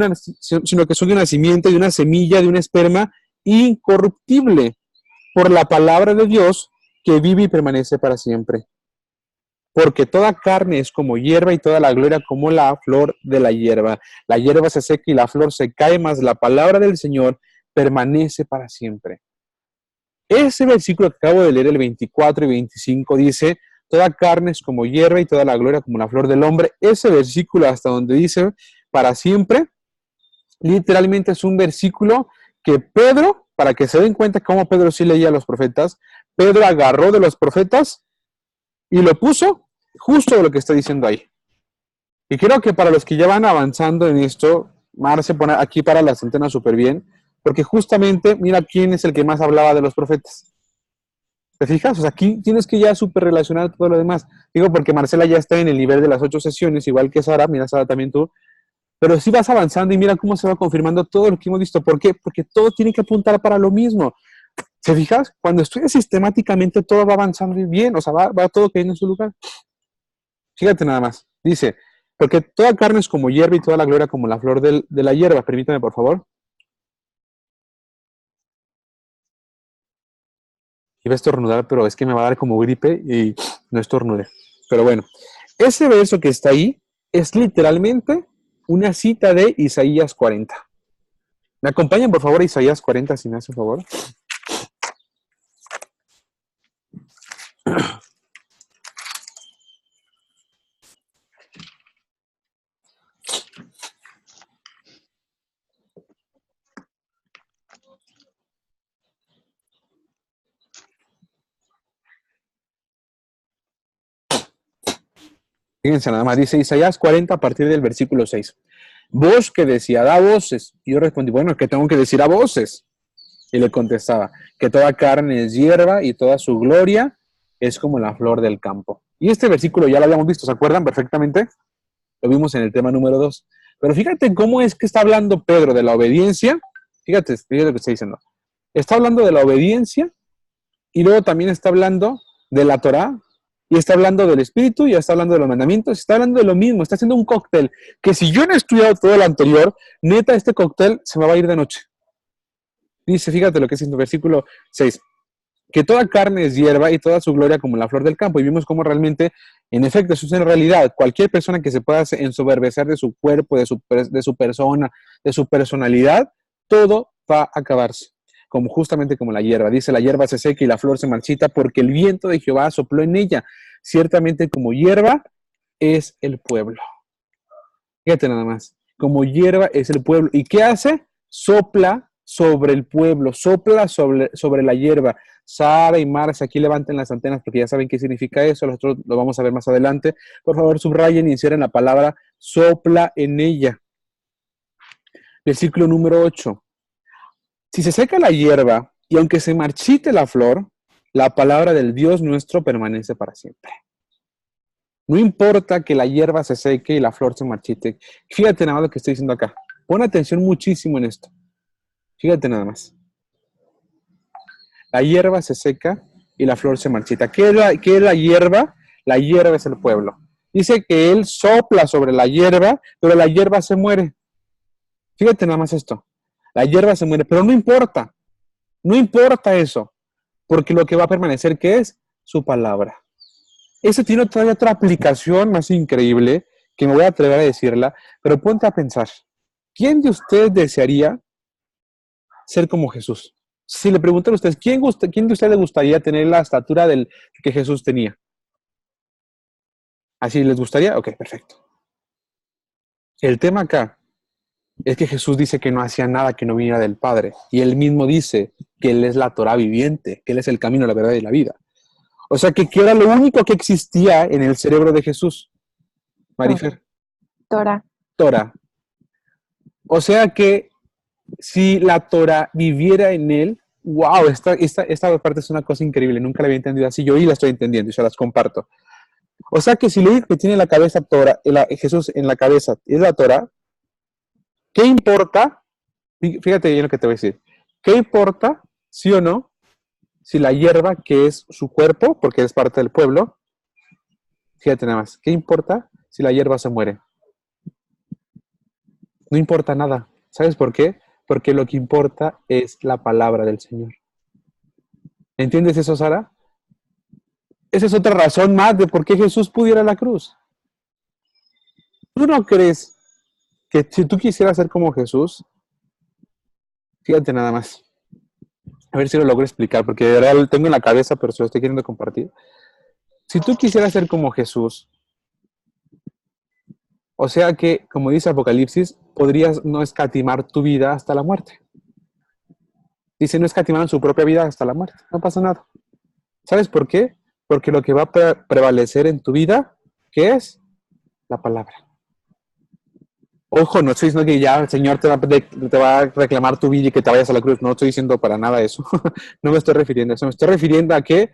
una simiente, de una semilla, de un esperma incorruptible, por la palabra de Dios que vive y permanece para siempre. Porque toda carne es como hierba y toda la gloria como la flor de la hierba. La hierba se seca y la flor se cae, mas la palabra del Señor permanece para siempre. Ese versículo que acabo de leer, el 24 y 25, dice, toda carne es como hierba y toda la gloria como la flor del hombre. Ese versículo hasta donde dice para siempre, literalmente es un versículo que Pedro, para que se den cuenta cómo Pedro sí leía a los profetas, Pedro agarró de los profetas y lo puso justo lo que está diciendo ahí. Y creo que para los que ya van avanzando en esto, Mar se pone aquí para las antenas súper bien, porque justamente, mira quién es el que más hablaba de los profetas. ¿Te fijas? O sea, aquí tienes que ya súper relacionar todo lo demás. Digo, porque Marcela ya está en el nivel de las 8 sesiones, igual que Sara, mira Sara también tú, pero sí vas avanzando y mira cómo se va confirmando todo lo que hemos visto. ¿Por qué? Porque todo tiene que apuntar para lo mismo. ¿Te fijas? Cuando estudias sistemáticamente todo va avanzando bien, o sea, va todo cayendo en su lugar. Fíjate nada más. Dice, porque toda carne es como hierba y toda la gloria como la flor de la hierba. Permítame, por favor. Iba a estornudar, pero es que me va a dar como gripe y no estornudé. Pero bueno, ese verso que está ahí es literalmente una cita de Isaías 40. ¿Me acompañan, por favor, a Isaías 40, si me hacen favor? Fíjense nada más, dice Isaías 40 a partir del versículo 6. Voz que decía, da voces. Y yo respondí, bueno, ¿qué tengo que decir a voces? Y le contestaba, que toda carne es hierba y toda su gloria es como la flor del campo. Y este versículo ya lo habíamos visto, ¿se acuerdan perfectamente? Lo vimos en el tema número 2. Pero fíjate cómo es que está hablando Pedro de la obediencia. Fíjate lo que está diciendo. Está hablando de la obediencia y luego también está hablando de la Torá y está hablando del Espíritu y está hablando de los mandamientos. Está hablando de lo mismo. Está haciendo un cóctel que si yo no he estudiado todo lo anterior, neta, este cóctel se me va a ir de noche. Dice, fíjate lo que es en el versículo 6. Que toda carne es hierba y toda su gloria como la flor del campo. Y vimos cómo realmente, en efecto, eso es en realidad. Cualquier persona que se pueda ensoberbecer de su cuerpo, de su persona, de su personalidad, todo va a acabarse. Justamente como la hierba. Dice, la hierba se seca y la flor se marchita porque el viento de Jehová sopló en ella. Ciertamente como hierba es el pueblo. Fíjate nada más. Como hierba es el pueblo. ¿Y qué hace? Sopla sobre el pueblo, sopla sobre la hierba. Sara y Marcia, aquí levanten las antenas porque ya saben qué significa eso, nosotros lo vamos a ver más adelante. Por favor, subrayen y inseren la palabra sopla en ella. Versículo número 8. Si se seca la hierba y aunque se marchite la flor, la palabra del Dios nuestro permanece para siempre. No importa que la hierba se seque y la flor se marchite. Fíjate nada más lo que estoy diciendo acá. Pon atención muchísimo en esto. Fíjate nada más. La hierba se seca y la flor se marchita. ¿Qué es la hierba? La hierba es el pueblo. Dice que él sopla sobre la hierba, pero la hierba se muere. Fíjate nada más esto. La hierba se muere, pero no importa. No importa eso. Porque lo que va a permanecer, ¿qué es? Su palabra. Eso tiene todavía otra aplicación más increíble, que me voy a atrever a decirla, pero ponte a pensar. ¿Quién de ustedes desearía ser como Jesús? Si le preguntan a ustedes, ¿quién de ustedes le gustaría tener la estatura que Jesús tenía? ¿Así les gustaría? Ok, perfecto. El tema acá es que Jesús dice que no hacía nada que no viniera del Padre. Y él mismo dice que él es la Torá viviente, que él es el camino, la verdad y la vida. O sea, que era lo único que existía en el cerebro de Jesús. Marifer. Torá. Torá. O sea que si la Torá viviera en él, wow, esta parte es una cosa increíble, nunca la había entendido así, yo hoy la estoy entendiendo y se las comparto. O sea que si lo único que tiene en la cabeza Jesús en la cabeza es la Torá, ¿qué importa? Fíjate bien lo que te voy a decir. ¿Qué importa, sí o no, si la hierba, que es su cuerpo, porque es parte del pueblo, fíjate nada más, ¿qué importa si la hierba se muere? No importa nada. ¿Sabes por qué? Porque lo que importa es la palabra del Señor. ¿Entiendes eso, Sara? Esa es otra razón más de por qué Jesús pudo ir a la cruz. ¿Tú no crees que si tú quisieras ser como Jesús, fíjate nada más, a ver si lo logro explicar, porque de verdad lo tengo en la cabeza, pero se lo estoy queriendo compartir. Si tú quisieras ser como Jesús, o sea que, como dice Apocalipsis, podrías no escatimar tu vida hasta la muerte. Dice, no escatimaron su propia vida hasta la muerte. No pasa nada. ¿Sabes por qué? Porque lo que va a prevalecer en tu vida, ¿qué es? La palabra. Ojo, no estoy diciendo que ya el Señor te va a reclamar tu vida y que te vayas a la cruz. No estoy diciendo para nada eso. No me estoy refiriendo a eso. Me estoy refiriendo a que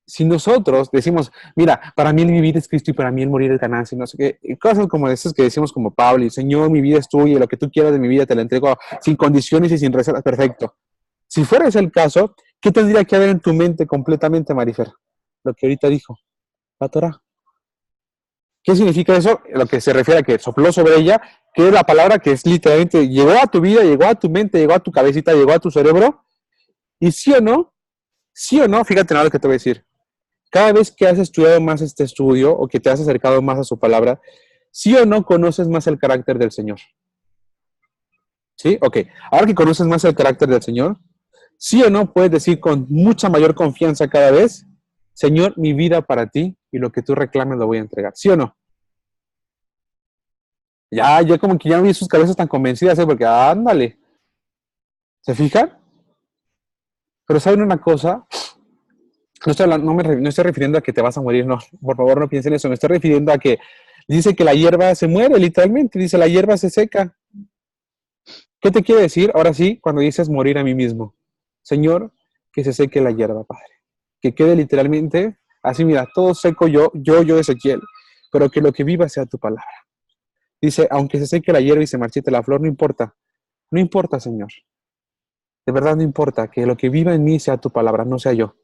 si nosotros decimos, mira, para mí el vivir es Cristo y para mí el morir es ganancia, no sé qué, y cosas como esas que decimos como Pablo, y Señor, mi vida es tuya, y lo que tú quieras de mi vida te la entrego sin condiciones y sin reservas, perfecto. Si fuera ese el caso, ¿qué tendría que haber en tu mente completamente, Marifer? Lo que ahorita dijo, la Torá. ¿Qué significa eso? Lo que se refiere a que sopló sobre ella, que es la palabra que es literalmente, llegó a tu vida, llegó a tu mente, llegó a tu cabecita, llegó a tu cerebro, y sí o no, fíjate nada lo que te voy a decir. Cada vez que has estudiado más este estudio o que te has acercado más a su palabra, ¿sí o no conoces más el carácter del Señor? ¿Sí? Ok. Ahora que conoces más el carácter del Señor, ¿sí o no puedes decir con mucha mayor confianza cada vez, Señor, mi vida para ti y lo que tú reclames lo voy a entregar? ¿Sí o no? Ya como que ya no vi sus cabezas tan convencidas, porque ándale. ¿Se fijan? Pero ¿saben una cosa? No estoy refiriendo a que te vas a morir, no, por favor no piensen eso, me estoy refiriendo a que dice que la hierba se muere, literalmente, dice la hierba se seca. ¿Qué te quiere decir? Ahora sí, cuando dices morir a mí mismo. Señor, que se seque la hierba, Padre. Que quede literalmente, así mira, todo seco yo, Ezequiel, pero que lo que viva sea tu palabra. Dice, aunque se seque la hierba y se marchite la flor, no importa. No importa, Señor. De verdad no importa, que lo que viva en mí sea tu palabra, no sea yo.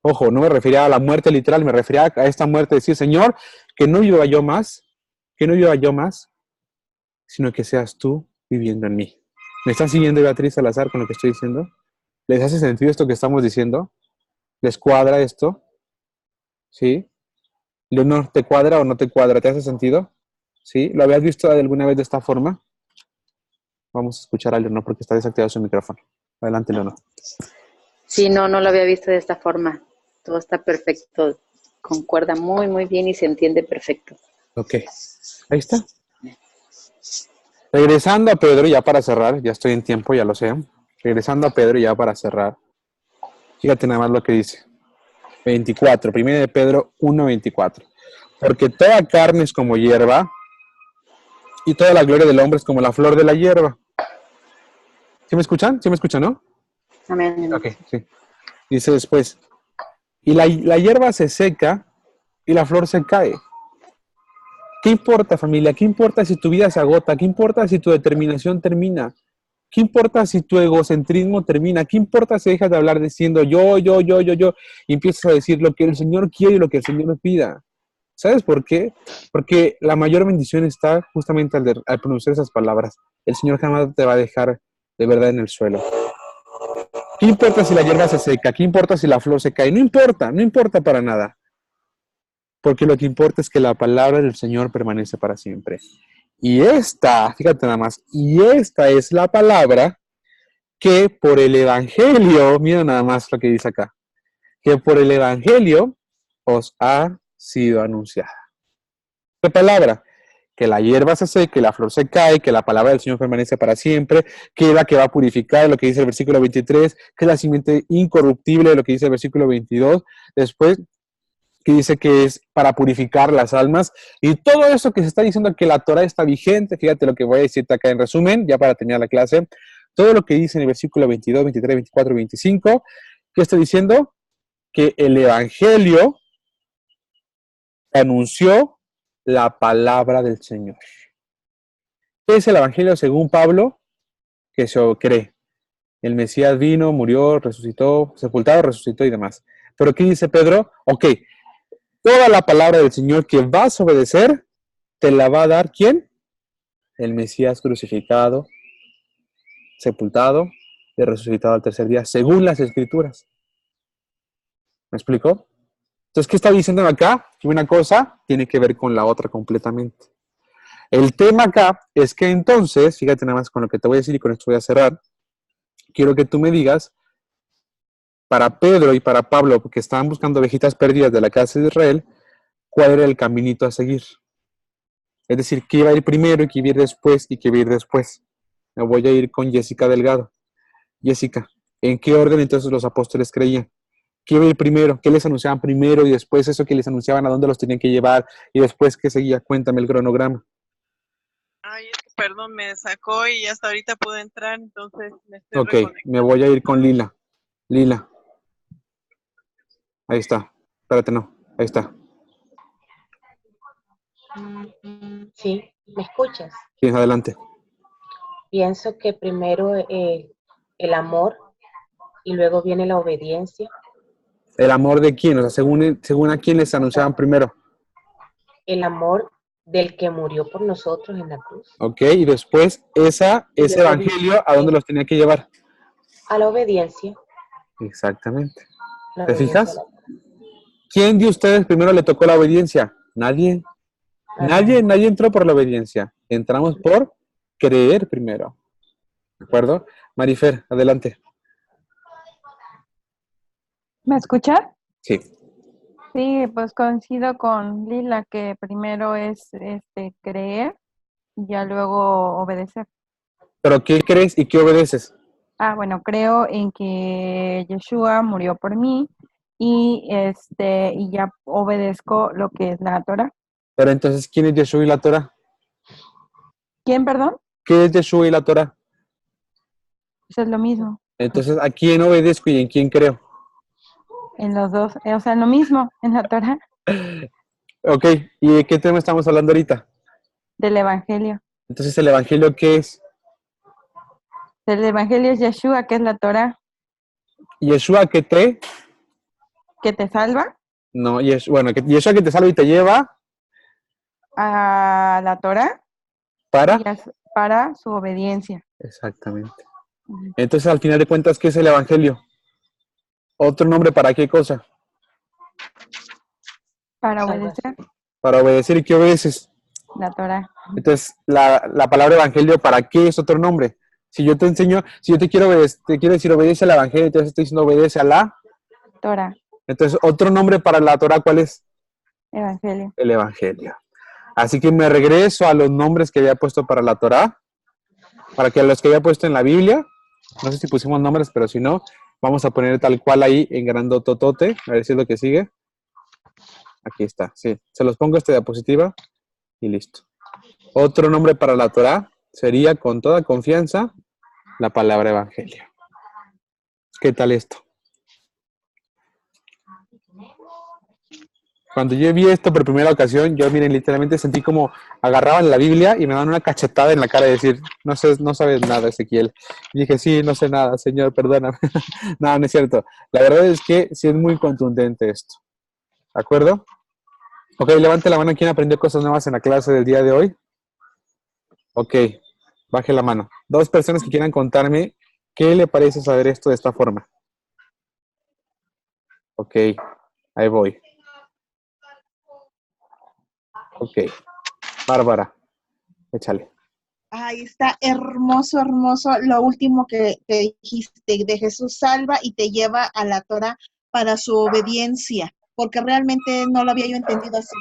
Ojo, no me refería a la muerte literal, me refería a esta muerte de decir, Señor, que no viva yo más, sino que seas tú viviendo en mí. ¿Me están siguiendo, Beatriz Salazar, con lo que estoy diciendo? ¿Les hace sentido esto que estamos diciendo? ¿Les cuadra esto? ¿Sí? Leonor, ¿te cuadra o no te cuadra? ¿Te hace sentido? ¿Sí? ¿Lo habías visto alguna vez de esta forma? Vamos a escuchar a Leonor porque está desactivado su micrófono. Adelante, Leonor. Sí, no lo había visto de esta forma. Todo está perfecto. Concuerda muy, muy bien y se entiende perfecto. Ok. Ahí está. Regresando a Pedro, ya para cerrar, ya estoy en tiempo, ya lo sé. Regresando a Pedro, ya para cerrar. Fíjate nada más lo que dice. 24, 1 de Pedro 1:24. Porque toda carne es como hierba, y toda la gloria del hombre es como la flor de la hierba. ¿Sí me escuchan? ¿Sí me escuchan, no? Amén. Ok, sí. Dice después, y la hierba se seca y la flor se cae. ¿Qué importa, familia? ¿Qué importa si tu vida se agota? ¿Qué importa si tu determinación termina? ¿Qué importa si tu egocentrismo termina? ¿Qué importa si dejas de hablar diciendo yo, y empiezas a decir lo que el Señor quiere y lo que el Señor me pida? ¿Sabes por qué? Porque la mayor bendición está justamente al pronunciar esas palabras. El Señor jamás te va a dejar de verdad en el suelo. ¿Qué importa si la hierba se seca? ¿Qué importa si la flor se cae? No importa para nada. Porque lo que importa es que la palabra del Señor permanece para siempre. Y fíjate nada más, y esta es la palabra que por el Evangelio, mira nada más lo que dice acá, que por el Evangelio os ha sido anunciada. ¿Qué palabra? Que la hierba se seque, que la flor se cae, que la palabra del Señor permanece para siempre, que es la que va a purificar, lo que dice el versículo 23, que es la simiente incorruptible, lo que dice el versículo 22, después que dice que es para purificar las almas, y todo eso que se está diciendo que la Torah está vigente, fíjate lo que voy a decirte acá en resumen, ya para terminar la clase, todo lo que dice en el versículo 22, 23, 24 y 25, que está diciendo que el Evangelio anunció la palabra del Señor. ¿Qué es el Evangelio según Pablo? Que se cree. El Mesías vino, murió, resucitó, sepultado, resucitó y demás. Pero ¿qué dice Pedro? Ok, toda la palabra del Señor que vas a obedecer, te la va a dar ¿quién? El Mesías crucificado, sepultado y resucitado al tercer día, según las Escrituras. ¿Me explico? Entonces, ¿qué está diciendo acá? Que una cosa tiene que ver con la otra completamente. El tema acá es que entonces, fíjate nada más con lo que te voy a decir y con esto voy a cerrar, quiero que tú me digas, para Pedro y para Pablo, porque estaban buscando ovejitas perdidas de la casa de Israel, ¿cuál era el caminito a seguir? Es decir, ¿qué iba a ir primero y qué iba a ir después y qué iba a ir después? Me voy a ir con Jessica Delgado. Jessica, ¿en qué orden entonces los apóstoles creían? ¿Qué iba a ir primero? ¿Qué les anunciaban primero y después eso que les anunciaban a dónde los tenían que llevar y después qué seguía? Cuéntame el cronograma. Ay, es que perdón, me sacó y hasta ahorita pude entrar, entonces me estoy Ok, reconectando. me voy a ir con Lila. Lila. Ahí está. Espérate, no. Ahí está. Sí, ¿me escuchas? Sí, adelante. Pienso que primero el amor y luego viene la obediencia. ¿El amor de quién? O sea, según a quién les anunciaban primero. El amor del que murió por nosotros en la cruz. Ok, y después ese evangelio, ¿a dónde los tenía que llevar? A la obediencia. Exactamente. La ¿Te obediencia fijas? ¿Quién de ustedes primero le tocó la obediencia? Nadie. Nadie entró por la obediencia. Entramos por creer primero. ¿De acuerdo? Marifer, adelante. ¿Me escucha? Sí. Sí, pues coincido con Lila que primero es creer y ya luego obedecer. ¿Pero qué crees y qué obedeces? Bueno, creo en que Yeshua murió por mí y ya obedezco lo que es la Torah. Pero entonces, ¿quién es Yeshua y la Torah? ¿Quién, perdón? ¿Qué es Yeshua y la Torah? Eso es lo mismo, Entonces, ¿a quién obedezco y en quién creo? en los dos, o sea, lo mismo en la Torah Ok, ¿y de qué tema estamos hablando ahorita? del Evangelio. Entonces, ¿el Evangelio qué es? El Evangelio es Yeshua, que es la Torah, ¿Yeshua que te? que te salva No, bueno, Yeshua que te salva y te lleva a la Torah para... para su obediencia. Exactamente. Entonces, al final de cuentas, ¿qué es el Evangelio? ¿Otro nombre para qué cosa? Para obedecer Para obedecer. ¿Y qué obedeces? la Torah. Entonces, la palabra Evangelio, ¿para qué es otro nombre? Si yo te enseño, si yo te quiero decir obedece al Evangelio, entonces estoy diciendo obedece a la Torah, Entonces, otro nombre para la Torah, ¿cuál es? Evangelio. El Evangelio. Así que me regreso a los nombres que había puesto para la Torah, para que los que había puesto en la Biblia, no sé si pusimos nombres, pero si no, vamos a poner tal cual ahí en grandototote, a ver si es lo que sigue. Aquí está, sí. Se los pongo esta diapositiva y listo. Otro nombre para la Torah sería, con toda confianza, la palabra Evangelio. ¿Qué tal esto? Cuando yo vi esto por primera ocasión, yo, miren, literalmente sentí como agarraban la Biblia y me daban una cachetada en la cara de decir, no sabes nada, Ezequiel. Y dije, sí, no sé nada, Señor, perdóname. No, no es cierto. La verdad es que sí es muy contundente esto. ¿De acuerdo? Ok, levante la mano. ¿Quién aprendió cosas nuevas en la clase del día de hoy? Ok, baje la mano. 2 personas que quieran contarme qué le parece saber esto de esta forma. Ok, ahí voy. Ok, Bárbara, échale. Ahí está hermoso, hermoso lo último que dijiste, de Jesús salva y te lleva a la Torah para su obediencia, porque realmente no lo había yo entendido así.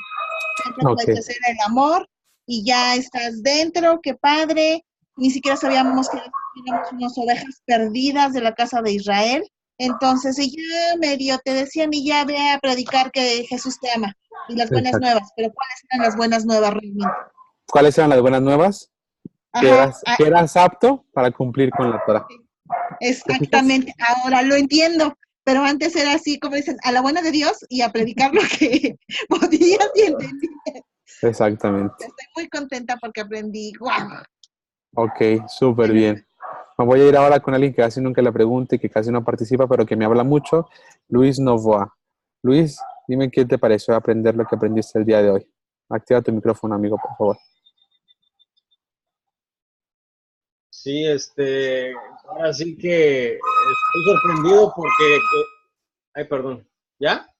Siempre puedes hacer el amor y ya estás dentro, qué padre. Ni siquiera sabíamos que teníamos unas ovejas perdidas de la casa de Israel. Entonces, y ya medio te decían, y ya ve a predicar que Jesús te ama y las buenas nuevas. Pero ¿cuáles eran las buenas nuevas realmente? ¿Cuáles eran las buenas nuevas? Ajá, que eras apto para cumplir con la Torah. Exactamente, ahora lo entiendo, pero antes era así, como dicen, a la buena de Dios y a predicar lo que podías y entendías. Exactamente. Estoy muy contenta porque aprendí, ¡guau! Ok, súper bien. Me voy a ir ahora con alguien que casi nunca le pregunte, que casi no participa, pero que me habla mucho, Luis Novoa. Luis, dime qué te pareció aprender lo que aprendiste el día de hoy. Activa tu micrófono, amigo, por favor. Sí, ahora sí que estoy sorprendido porque, ay, perdón, ¿ya?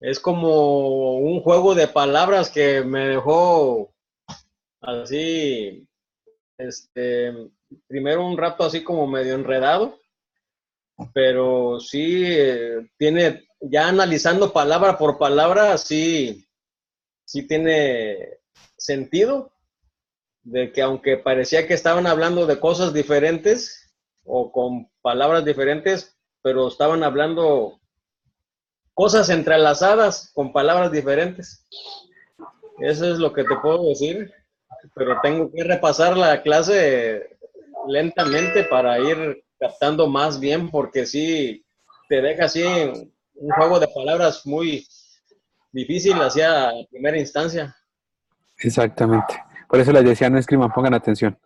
Es como un juego de palabras que me dejó así, primero un rato así como medio enredado, pero sí, tiene, ya analizando palabra por palabra, sí tiene sentido. De que aunque parecía que estaban hablando de cosas diferentes o con palabras diferentes, pero estaban hablando cosas entrelazadas con palabras diferentes. Eso es lo que te puedo decir, pero tengo que repasar la clase lentamente para ir captando más bien, porque sí te deja así un juego de palabras muy difícil hacia primera instancia. Exactamente. Por eso les decía, no escriban, pongan atención.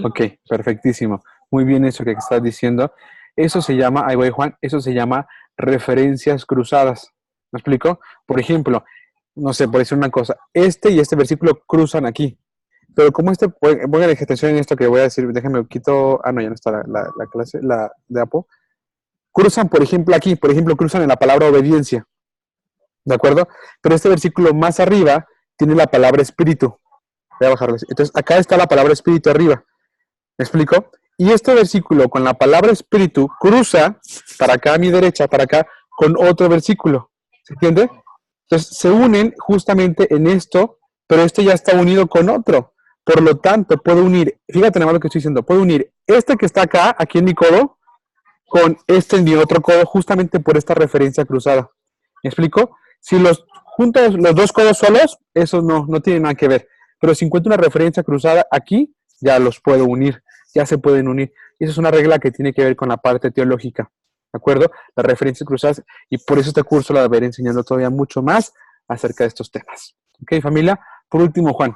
Ok, perfectísimo. Muy bien eso que estás diciendo. Eso se llama, ahí voy Juan, eso se llama referencias cruzadas. ¿Me explico? Por ejemplo, no sé, por decir una cosa, este y este versículo cruzan aquí. Pero como pongan atención en esto que voy a decir, déjenme quito, no, ya no está la clase, la de Apo. Cruzan, por ejemplo, aquí, cruzan en la palabra obediencia. ¿De acuerdo? Pero este versículo más arriba tiene la palabra espíritu. Voy a bajarles. Entonces, acá está la palabra espíritu arriba. ¿Me explico? Y este versículo con la palabra espíritu cruza para acá a mi derecha, para acá, con otro versículo. ¿Se entiende? Entonces, se unen justamente en esto, pero este ya está unido con otro. Por lo tanto, puedo unir, fíjate nada más lo que estoy diciendo, puedo unir este que está acá, aquí en mi codo, con este en mi otro codo justamente por esta referencia cruzada. ¿Me explico? Si los junto los dos codos solos, eso no tiene nada que ver. Pero si encuentro una referencia cruzada aquí, ya los puedo unir, ya se pueden unir. Y esa es una regla que tiene que ver con la parte teológica, ¿de acuerdo? Las referencias cruzadas, y por eso este curso lo veré enseñando todavía mucho más acerca de estos temas. ¿Ok, familia? Por último, Juan.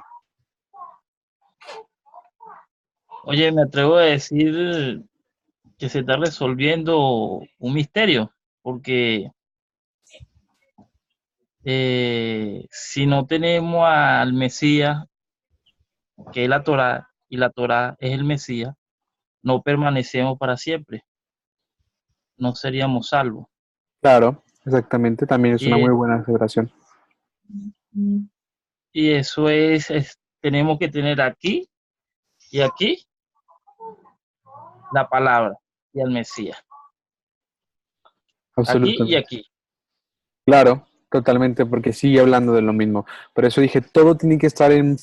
Oye, me atrevo a decir que se está resolviendo un misterio, porque si no tenemos al Mesías, que es la Torá, y la Torá es el Mesías, no permanecemos para siempre, no seríamos salvos. Claro, exactamente, también es una muy buena aseveración. Y eso tenemos que tener aquí y aquí la palabra y al Mesías. Absolutamente. Aquí y aquí. Claro, totalmente, porque sigue hablando de lo mismo. Por eso dije, todo tiene que estar en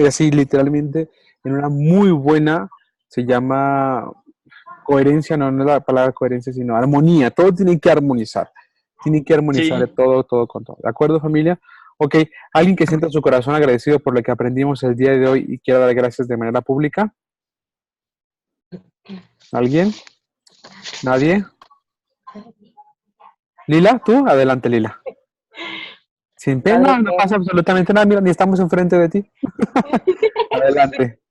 así literalmente, en una muy buena, se llama coherencia, no es la palabra coherencia, sino armonía. Todo tiene que armonizar. Tiene que armonizar Sí. todo con todo. ¿De acuerdo, familia? Ok, alguien que sienta su corazón agradecido por lo que aprendimos el día de hoy y quiera dar gracias de manera pública. ¿Alguien? ¿Nadie? Lila, ¿tú? Adelante, Lila. Sin pena, no pasa absolutamente nada. Mira, ni estamos enfrente de ti. Adelante.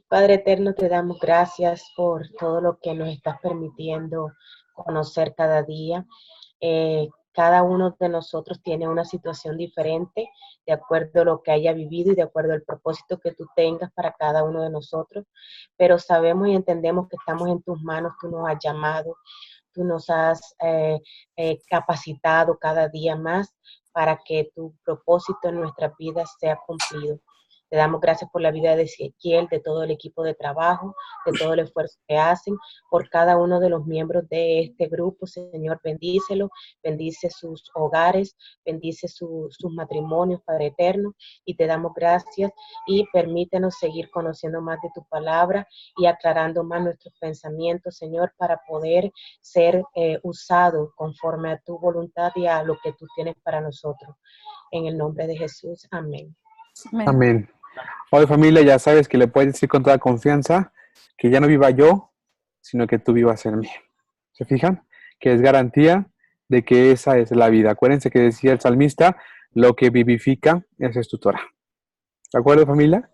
Padre eterno, te damos gracias por todo lo que nos estás permitiendo conocer cada día. Cada uno de nosotros tiene una situación diferente de acuerdo a lo que haya vivido y de acuerdo al propósito que tú tengas para cada uno de nosotros, pero sabemos y entendemos que estamos en tus manos, tú nos has llamado, tú nos has capacitado cada día más para que tu propósito en nuestras vidas sea cumplido. Te damos gracias por la vida de Ezequiel, de todo el equipo de trabajo, de todo el esfuerzo que hacen, por cada uno de los miembros de este grupo. Señor, bendícelo, bendice sus hogares, bendice sus matrimonios, Padre eterno, y te damos gracias y permítenos seguir conociendo más de tu palabra y aclarando más nuestros pensamientos, Señor, para poder ser usados conforme a tu voluntad y a lo que tú tienes para nosotros. En el nombre de Jesús, amén. Amén. Hoy, familia, ya sabes que le puedes decir con toda confianza que ya no viva yo, sino que tú vivas en mí. ¿Se fijan? Que es garantía de que esa es la vida. Acuérdense que decía el salmista, lo que vivifica, esa es tu Torah. ¿De acuerdo, familia?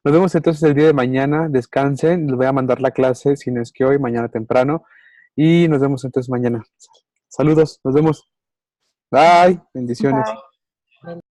Nos vemos entonces el día de mañana. Descansen. Les voy a mandar la clase, si no es que hoy, mañana temprano. Y nos vemos entonces mañana. Saludos. Nos vemos. Bye. Bendiciones. Bye.